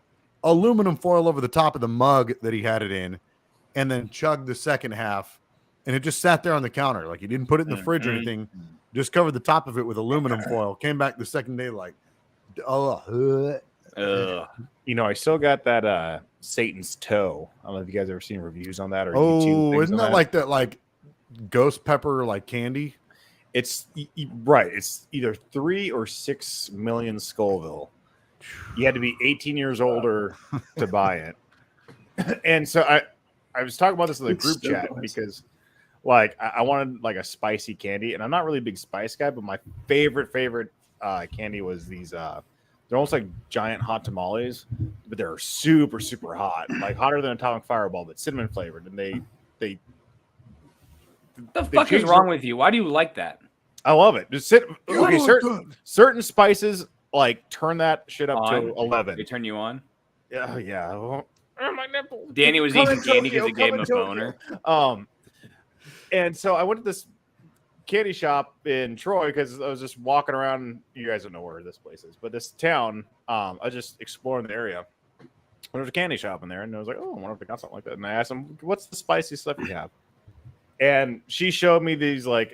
aluminum foil over the top of the mug that he had it in, and then chugged the second half, and it just sat there on the counter. Like he didn't put it in the fridge or anything, just covered the top of it with aluminum foil. Came back the second day like, I still got that Satan's toe. I don't know if you guys ever seen reviews on that or YouTube. Isn't that like that like ghost pepper like candy? It's right. It's either 3 or 6 million Scoville. You had to be 18 years older to buy it. And so I was talking about this in the group chat because like I wanted like a spicy candy, and I'm not really a big spice guy, but my favorite candy was these they're almost like giant hot tamales, but they're super, super hot, like hotter than Atomic Fireball, but cinnamon flavored. And they the fuck is wrong with you? Why do you like that? I love it. Just certain spices like turn that shit up to 11. They turn you on? Yeah. Oh, my nipple. Danny was eating candy because it gave him a boner. And so I went to this candy shop in Troy because I was just walking around. You guys don't know where this place is, but this town, I was just exploring the area. There was a candy shop in there, and I was like, "Oh, I wonder if they got something like that." And I asked them, "What's the spicy stuff you have?" And she showed me these like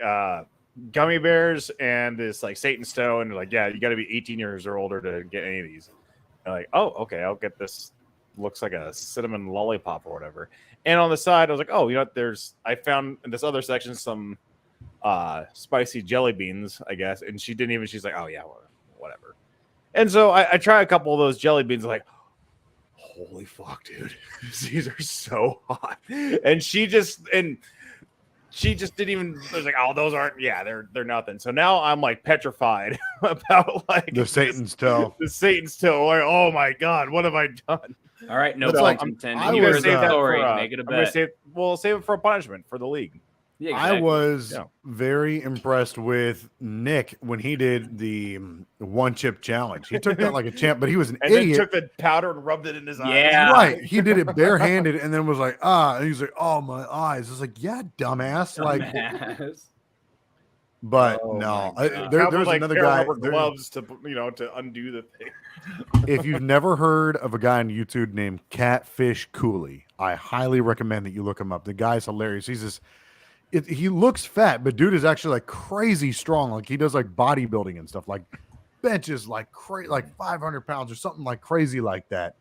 gummy bears and this like Satan's toe, and they're like, "Yeah, you got to be 18 years or older to get any of these." And I'm like, "Oh, okay, I'll get this. Looks like a cinnamon lollipop or whatever." And on the side, I was like, "Oh, you know what? I found in this other section some spicy jelly beans, I guess." And she's like, "Oh yeah, whatever." And so I try a couple of those jelly beans, like, holy fuck, dude, these are so hot. And she just didn't even, I was like, "Oh, those aren't, yeah, they're nothing." So now I'm like petrified about like the Satan's toe. The Satan's toe. Like, oh my god, what have I done? All right, no like, pun intended. I You was, guys save that for, story. Make it a bet. Save it for a punishment for the league. Yeah, exactly. I was very impressed with Nick when he did the one chip challenge. He took that like a champ, but he was an idiot. Then took the powder and rubbed it in his eyes. Yeah, right. He did it barehanded and then was like, and he's like, "Oh, my eyes." It's like, yeah, dumbass. Like, but no, there's like another guy. Gloves to undo the thing. If you've never heard of a guy on YouTube named Catfish Cooley, I highly recommend that you look him up. The guy's hilarious. He's this. He looks fat, but dude is actually like crazy strong. Like he does like bodybuilding and stuff, like benches like 500 pounds or something like crazy like that.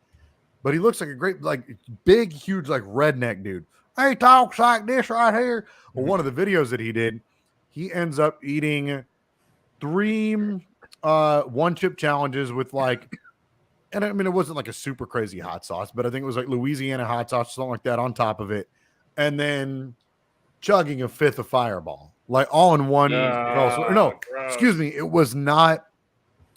But he looks like a great, like big, huge, like redneck dude. He talks like this right here. Well, one of the videos that he did, he ends up eating 3 one chip challenges with like, and I mean, it wasn't like a super crazy hot sauce, but I think it was like Louisiana hot sauce, something like that on top of it. And then chugging a 5th of Fireball, like all in one. Excuse me. It was not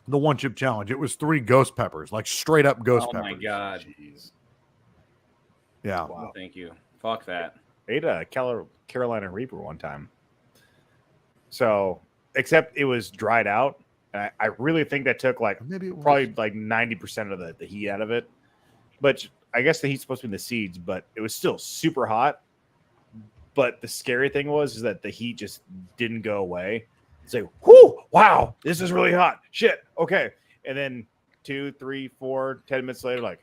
the one chip challenge. It was 3 ghost peppers, like straight up ghost peppers. Oh my god. Jeez. Yeah. Wow. Thank you. Fuck that. I ate a Carolina Reaper one time. So, except it was dried out. And I really think that took like Maybe it was. probably like 90% of the heat out of it. But I guess the heat's supposed to be in the seeds, but it was still super hot. But the scary thing is that the heat just didn't go away. It's like, whoo, wow, this is really hot. Shit, okay. And then 2, 3, 4, 10 minutes later, like,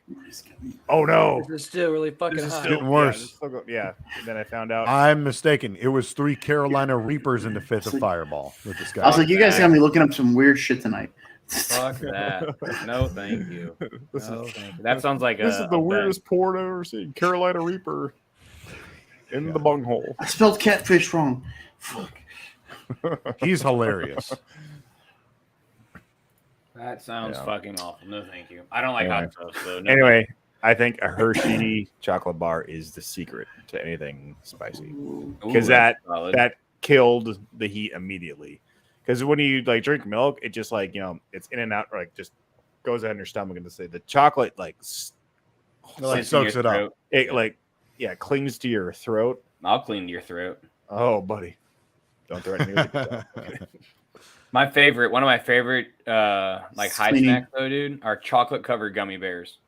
oh no. This is still really fucking This is hot. still Getting worse. Yeah, this is still yeah. And then I found out. I'm mistaken. It was 3 Carolina Reapers in the 5th of Fireball with this guy. I was like, you guys got me looking up some weird shit tonight. Fuck that. No, thank you. This No, is- thank you. That sounds like This is the a weirdest porn I've ever seen. Carolina Reaper in the bunghole. I spelled catfish wrong. Fuck. He's hilarious. That sounds Yeah. fucking awful. No, thank you. I don't like Anyway. hot sauce, so no. Anyway, I think a Hershey chocolate bar is the secret to anything spicy Ooh, because that's solid. that killed the heat immediately. Because when you like drink milk, it just like it's in and out, or like just goes down your stomach, and to say the chocolate Like Sits in soaks your it up. throat. it like clings to your throat. I'll clean your throat. Oh, buddy, don't threaten me. With yourself. Okay. One of my favorite like high Sweetie. snacks though, dude, are chocolate covered gummy bears.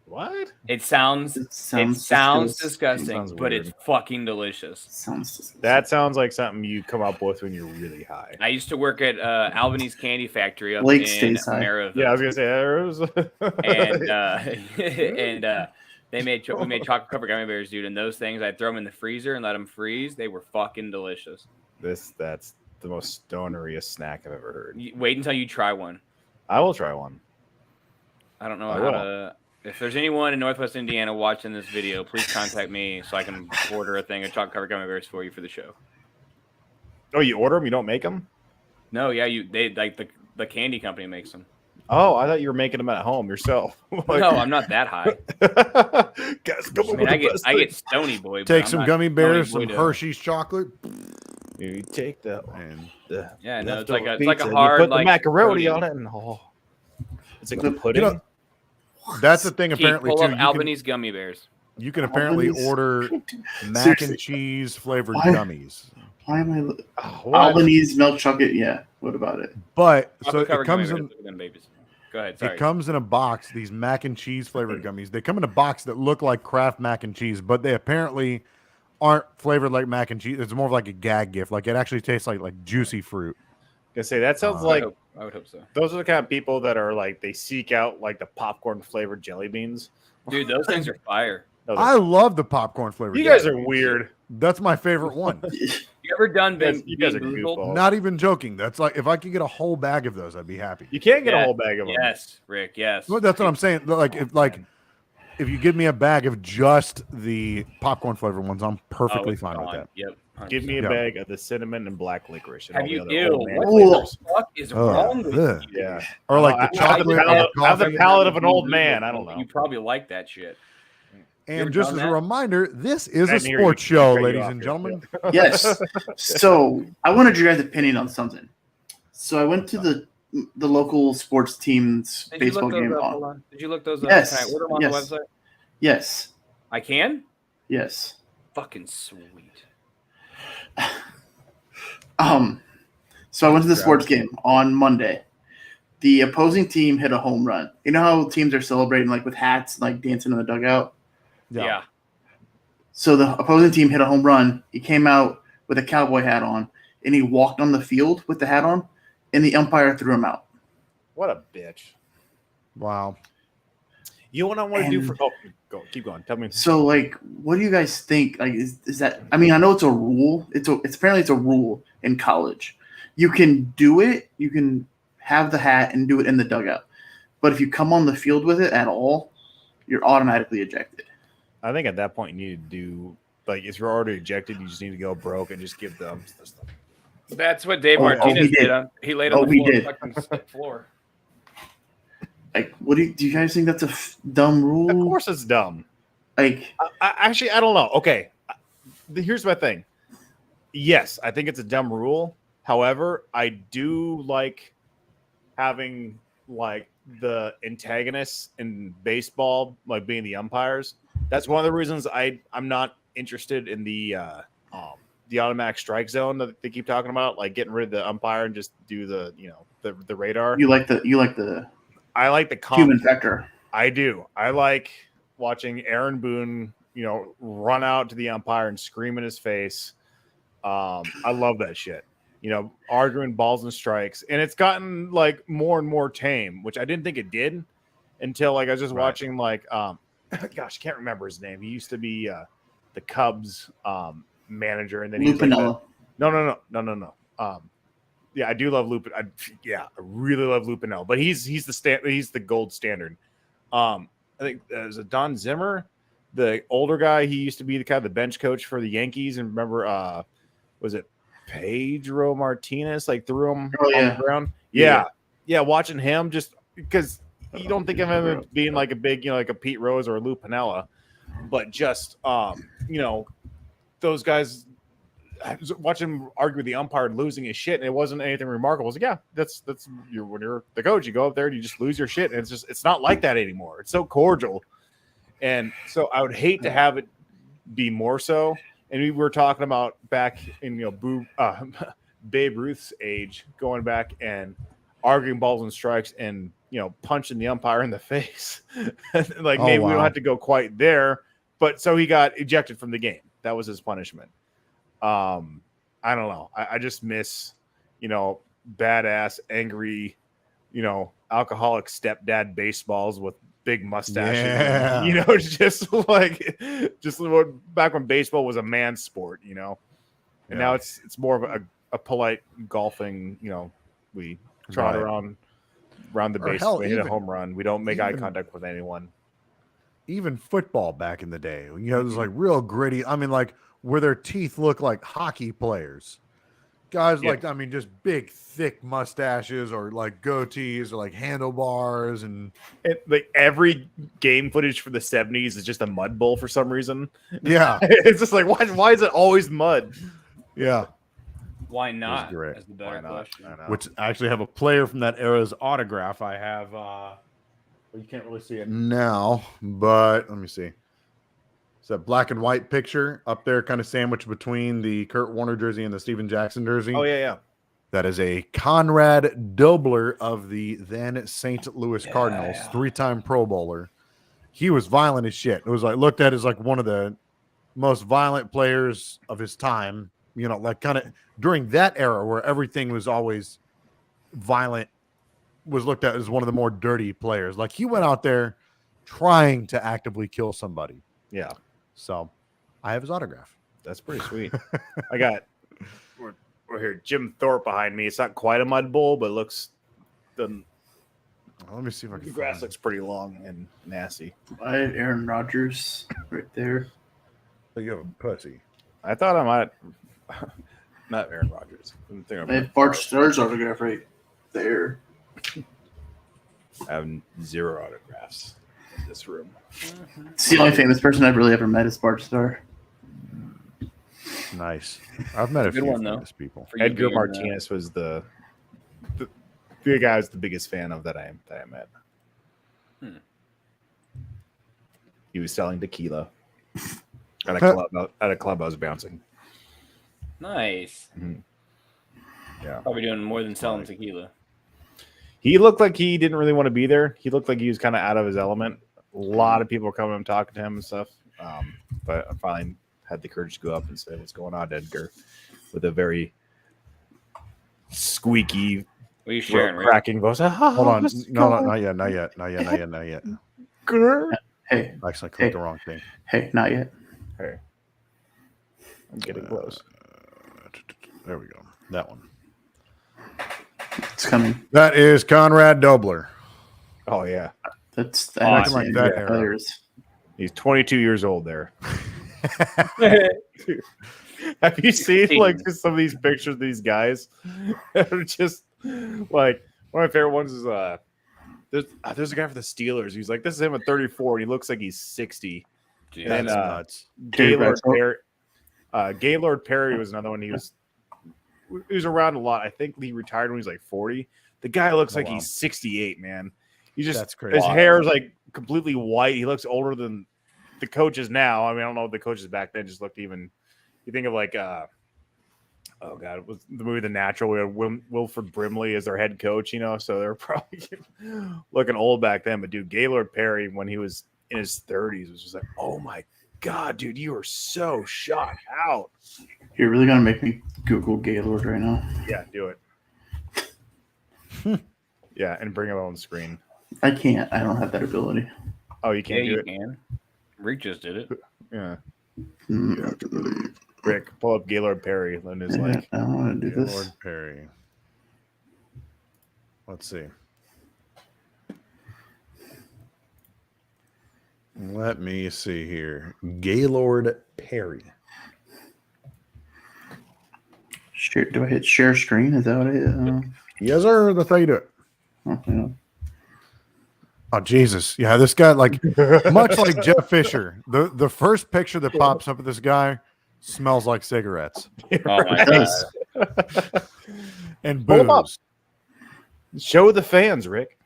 What? It sounds disgusting, Sounds but weird. it's fucking delicious. Sounds disgusting. That sounds like something you come up with when you're really high. I used to work at Albany's Candy Factory up Blake in stays high. Maryville. Yeah, I was gonna say there was. and we made chocolate covered gummy bears, dude. And those things, I'd throw them in the freezer and let them freeze. They were fucking delicious. That's the most stoneriest snack I've ever heard. Wait until you try one. I will try one. I don't know I how will. to. If there's anyone in Northwest Indiana watching this video, please contact me so I can order a thing of chocolate covered gummy bears for you for the show. Oh, you order them? You don't make them? No, yeah, they like the candy company makes them. Oh, I thought you were making them at home yourself. Like- No, I'm not that high. Guys, come I on mean, with I the get best I thing. get stony boy. but Take I'm some not gummy bears, Stony some Boy to- Hershey's chocolate, You take that one. and Yeah, no, it's leftover like a pizza, you hard put the like macaroni protein. on it, and it's like a You pudding. know, that's the thing. Keith, Apparently, pull too. up You can, Albany's gummy bears. you can apparently Albany's? order mac Seriously. and cheese flavored Why? gummies. Why am I? Oh, what? Albanese milk chocolate. Yeah. What about it? But so Chocolate it covered comes gummy in. bears for them babies. Go ahead. Sorry. It comes in a box. These mac and cheese flavored gummies. They come in a box that look like Kraft mac and cheese, but they apparently aren't flavored like mac and cheese. It's more of like a gag gift. Like it actually tastes like juicy fruit. Gonna say that sounds Uh, like I would hope so. those are the kind of people that are like they seek out like the popcorn flavored jelly beans. Dude, those things are fire. No, I love the popcorn flavored. you guys gummies. are weird. That's my favorite one. You ever done You guys are Bean Boozled? goofballs. Not even joking. That's like if I could get a whole bag of those, I'd be happy. You can't get Yeah. a whole bag of them. Yes, Rick. Yes. Well, that's what I'm saying. If you give me a bag of just the popcorn flavored ones, I'm Oh, perfectly it's fine with gone. that. Yep. Give me a Yeah. bag of the cinnamon and black licorice. And Have all you? the other Ew. old man What flavors. the fuck is Ugh, wrong with ugh. you? Yeah. Or like the I chocolate have and I have the coffee. palate of an old man. I don't know. You probably like that shit. You ever And just done as a that? reminder, this is I a didn't hear sports you show, cut you ladies off and here. gentlemen. Yes. So I wanted your guys' opinion on something. So I went to the local sports team's Did you baseball look those game up? on. Hold on. Did you look those up? Yes, Can I order them on yes. the website? Yes. I can. Yes. Fucking sweet. So I went to the sports game on Monday. The opposing team hit a home run. You know how teams are celebrating like with hats, like dancing in the dugout? Yeah. So the opposing team hit a home run. He came out with a cowboy hat on, and he walked on the field with the hat on, and the umpire threw him out. What a bitch. Wow. You know what I want to do And- for? Oh, keep going. Tell me. So, like, what do you guys think? Like, is that? I mean, I know it's a rule. It's apparently it's a rule in college. You can do it. You can have the hat and do it in the dugout. But if you come on the field with it at all, you're automatically ejected. I think at that point you need to do like if you're already ejected, you just need to go broke and just give them. That's what Dave Oh, Martinez he did. He laid Oh, on the he floor. did. Fucking floor. Like, what do you guys think? That's a dumb rule? Of course, it's dumb. Like, Actually, I don't know. Okay, here's my thing. Yes, I think it's a dumb rule. However, I do like having like the antagonists in baseball, like being the umpires. That's one of the reasons I'm not interested in the automatic strike zone that they keep talking about, like getting rid of the umpire and just do the the radar. You like the I like the human factor. I do. I like watching Aaron Boone, run out to the umpire and scream in his face. I love that shit. Arguing balls and strikes, and it's gotten like more and more tame, which I didn't think it did until like I was just watching like gosh, I can't remember his name. He used to be the Cubs manager, and then he's like no. Yeah, I do love Lupin. I really love Lupinell, but he's the gold standard. I think there's a Don Zimmer, the older guy. He used to be the kind of the bench coach for the Yankees, and remember, was it Pedro Martinez? Like threw him on the ground. Yeah, watching him just because you don't think of him as being like a big, like a Pete Rose or a Lou Piniella, but just those guys. I was watching him argue with the umpire and losing his shit, and it wasn't anything remarkable. I was like, that's when you're the coach, you go up there and you just lose your shit, and it's not like that anymore. It's so cordial, and so I would hate to have it be more so. And we were talking about back in Babe Ruth's age, going back and arguing balls and strikes, and punching the umpire in the face. Maybe we don't have to go quite there, but so he got ejected from the game. That was his punishment. I don't know. I just miss, badass, angry, alcoholic stepdad baseballs with big mustaches. Yeah. Just back when baseball was a man's sport, and now it's more of a polite golfing. We trot around the base, we hit a home run. We don't make eye contact with anyone. Even football back in the day, it was like real gritty. I mean, like, where their teeth look like hockey players. Guys just big, thick mustaches or like goatees or like handlebars. And like every game footage for the 70s is just a mud bowl for some reason. Yeah. It's just like, why is it always mud? Yeah. Why not? Great. That's the better question. Which I actually have a player from that era's autograph. I have, you can't really see it now, but let me see. It's a black and white picture up there, kind of sandwiched between the Kurt Warner jersey and the Steven Jackson jersey. Oh, yeah. That is a Conrad Dobler of the then St. Louis Cardinals, 3-time Pro Bowler. He was violent as shit. It was like looked at as like one of the most violent players of his time. Like kind of during that era where everything was always violent, was looked at as one of the more dirty players. Like he went out there trying to actively kill somebody. Yeah. So I have his autograph. That's pretty sweet. I got we're here, Jim Thorpe behind me. It's not quite a mud bowl, but it looks let me see if I can. The grass looks pretty long and nasty. I have Aaron Rodgers right there. So you have a pussy. I thought I might not Aaron Rodgers. I have Bart Starr's autograph right there. I have 0 autographs in this room. It's the only famous person I've really ever met is Bart Starr. Nice. I've met a few famous people. Edgar Martinez was the guy I was the biggest fan of that I met. He was selling tequila at a club I was bouncing. Nice. Mm-hmm. Yeah. Probably doing more than selling tequila. He looked like he didn't really want to be there. He looked like he was kind of out of his element. A lot of people were coming and talking to him and stuff. But I finally had the courage to go up and say, "What's going on, Edgar?" With a very squeaky, cracking voice. Hold on. No, not yet. Hey. Actually, I clicked the wrong thing. Hey, not yet. Hey. I'm getting close. There we go. That one. It's coming. That is Conrad Dobler. Oh, yeah. That's awesome. Like that era. Players. He's 22 years old there. Have you seen like just some of these pictures of these guys? They're just like one of my favorite ones is there's a guy for the Steelers. He's like, this is him at 34, and he looks like he's 60. Dude, and nuts. Gaylord Perry was another one. He was around a lot. I think he retired when he was like 40. The guy looks like he's 68, man. He just his hair is like completely white. He looks older than the coaches now. I mean, I don't know if the coaches back then just looked even. You think of like, oh god, it was the movie The Natural. We had Wilford Brimley as their head coach, you know, so they're probably looking old back then. But dude, Gaylord Perry, when he was in his 30s, was just like, oh my god, dude, you are so shot out. You're really gonna make me Google Gaylord right now. Yeah, do it. Yeah, and bring it on the screen. I can't. I don't have that ability. Oh, you can't do you it? can. Rick just did it. Yeah. Mm. Rick, pull up Gaylord Perry. And is Yeah, like, I don't want to do this. Lord Perry. Let's see. Let me see here. Gaylord Perry. Share, do I hit share screen? Is that what I hit? Yes, sir. That's how you do it. Yeah. Oh, Jesus. Yeah, this guy, like, much like Jeff Fisher, the first picture that pops up of this guy smells like cigarettes Oh my god. and Pull 'em up. booze. show the fans, Rick.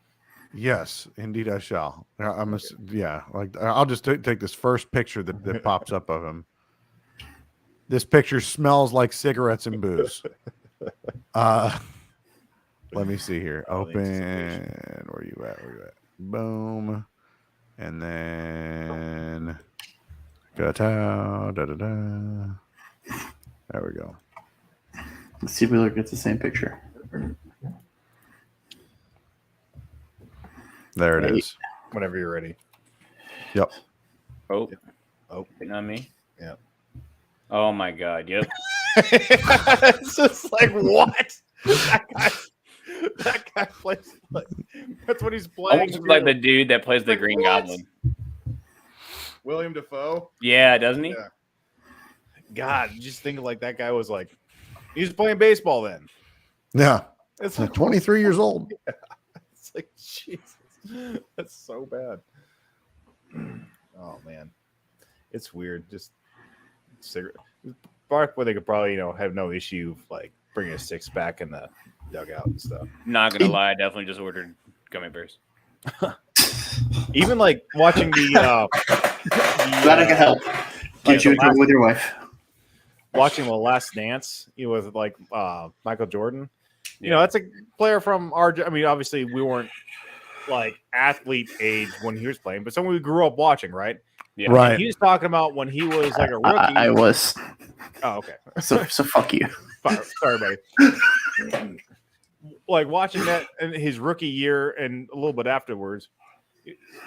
Yes, indeed I shall. I'll just take this first picture that pops up of him. This picture smells like cigarettes and booze. Let me see here. Open. Where you at? Boom. And then there we go. Let's see if we look at the same picture. There it is. Whenever you're ready. Yep. Oh, Oh. hitting on me. Yeah. Oh my god. Yep. It's just like, what? That guy plays like, that's what he's playing. Almost like the dude that plays the Like, Green what? Goblin. William Dafoe. Yeah, doesn't he? Yeah. God, just think like that guy was like, he was playing baseball then. Yeah. It's Like 23 years old. It's like, Jesus, that's so bad. Oh man, it's weird. Just cigarette. Where they could probably, have no issue like bringing a six pack in the dugout and stuff. Not gonna lie, I definitely just ordered gummy bears. Even like watching Glad I could help. Get you in trouble with your wife. watching The Last Dance, with like Michael Jordan. Yeah. That's a player from our. I mean, obviously we weren't like athlete age when he was playing, but someone we grew up watching, right? Yeah. Right. And he was talking about when he was like a rookie. I was. Oh, okay. So fuck you. Sorry, buddy. Like watching that in his rookie year and a little bit afterwards,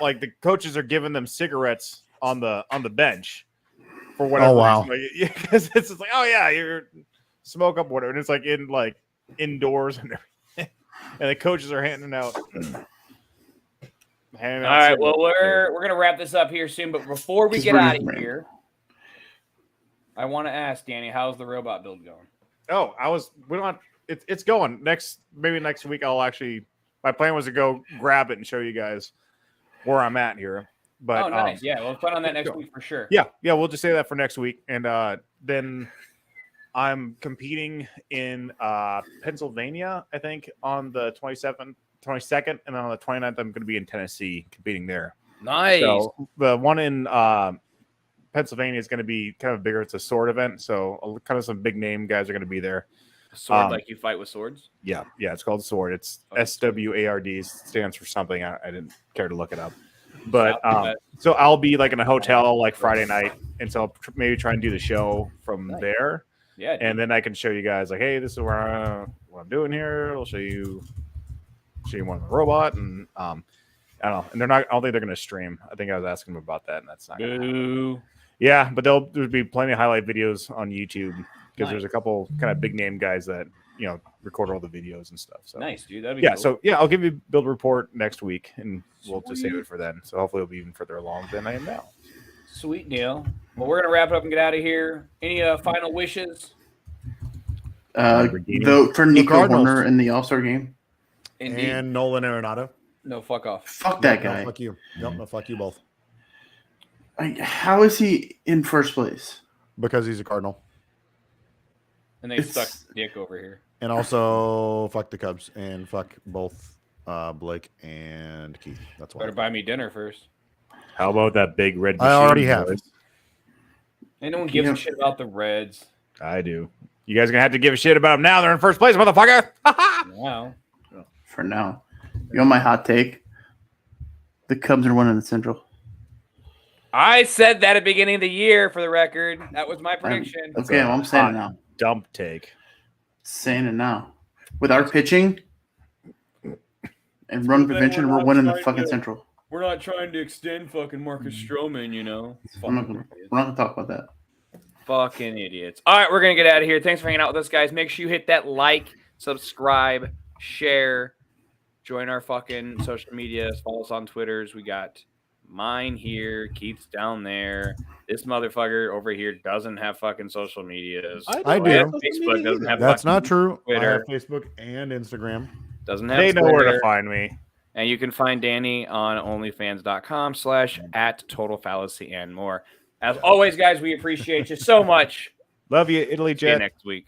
like the coaches are giving them cigarettes on the bench for whatever. Oh, wow. reason. Like, yeah, because it's just like, oh yeah, you're smoke up whatever, and it's like indoors and everything, and the coaches are handing out. All right, well, we're gonna wrap this up here soon, but before we get out of here, I want to ask Danny, how's the robot build going? Oh, it's going maybe next week. My plan was to go grab it and show you guys where I'm at here. But nice. Yeah, we'll plan on that next week for sure. Yeah, we'll just say that for next week, and then I'm competing in Pennsylvania, I think, on the 22nd, and then on the 29th, I'm going to be in Tennessee competing there. Nice. So the one in Pennsylvania is going to be kind of bigger. It's a sword event, so kind of some big name guys are going to be there. Sword, like you fight with swords? Yeah, it's called Sword. It's SWARD, stands for something. I didn't care to look it up. But so I'll be like in a hotel like Friday night, and so I'll maybe try and do the show from there. Yeah, dude. And then I can show you guys like, hey, this is what I'm doing here. I'll show you one of the robot, and I don't know. And I don't think they're going to stream. I think I was asking them about that, and that's not going to happen. Yeah, but there'll be plenty of highlight videos on YouTube because there's a couple kind of big name guys that record all the videos and stuff. So nice, dude. That'd be cool. So I'll give you a build report next week, and we'll just save it for then. So hopefully it'll be even further along than I am now. Sweet deal. Well, we're gonna wrap it up and get out of here. Any final wishes? Vote for Nico Horner in the All-Star game. Indeed. And Nolan Arenado. No, fuck off. Fuck that guy. No, fuck you. No, fuck you both. How is he in first place? Because he's a Cardinal. And they stuck dick over here. And also, fuck the Cubs and fuck both Blake and Keith. That's why. Better buy me dinner first. How about that big red I machine? already have. boys? And no one gives a shit about the Reds. I do. You guys are gonna have to give a shit about them now. They're in first place, motherfucker. Wow. For now. You know my hot take? The Cubs are winning the Central. I said that at the beginning of the year for the record. That was my prediction. Okay, well, I'm saying it now. Dump take. Saying it now. With our pitching and run prevention, we're winning the fucking Central. We're not trying to extend fucking Marcus Stroman, you know. We're not gonna talk about that. Fucking idiots. All right, we're going to get out of here. Thanks for hanging out with us, guys. Make sure you hit that like, subscribe, share, join our fucking social medias. Follow us on Twitters. We got mine here. Keith's down there. This motherfucker over here doesn't have fucking social medias. I do. Facebook doesn't have That's fucking not true. Twitter. I have Facebook and Instagram. Doesn't have They know Twitter. where to find me. And you can find Danny on onlyfans.com/@totalfallacy and more. As always, guys, we appreciate you so much. Love you, Italy See you Jet. next week.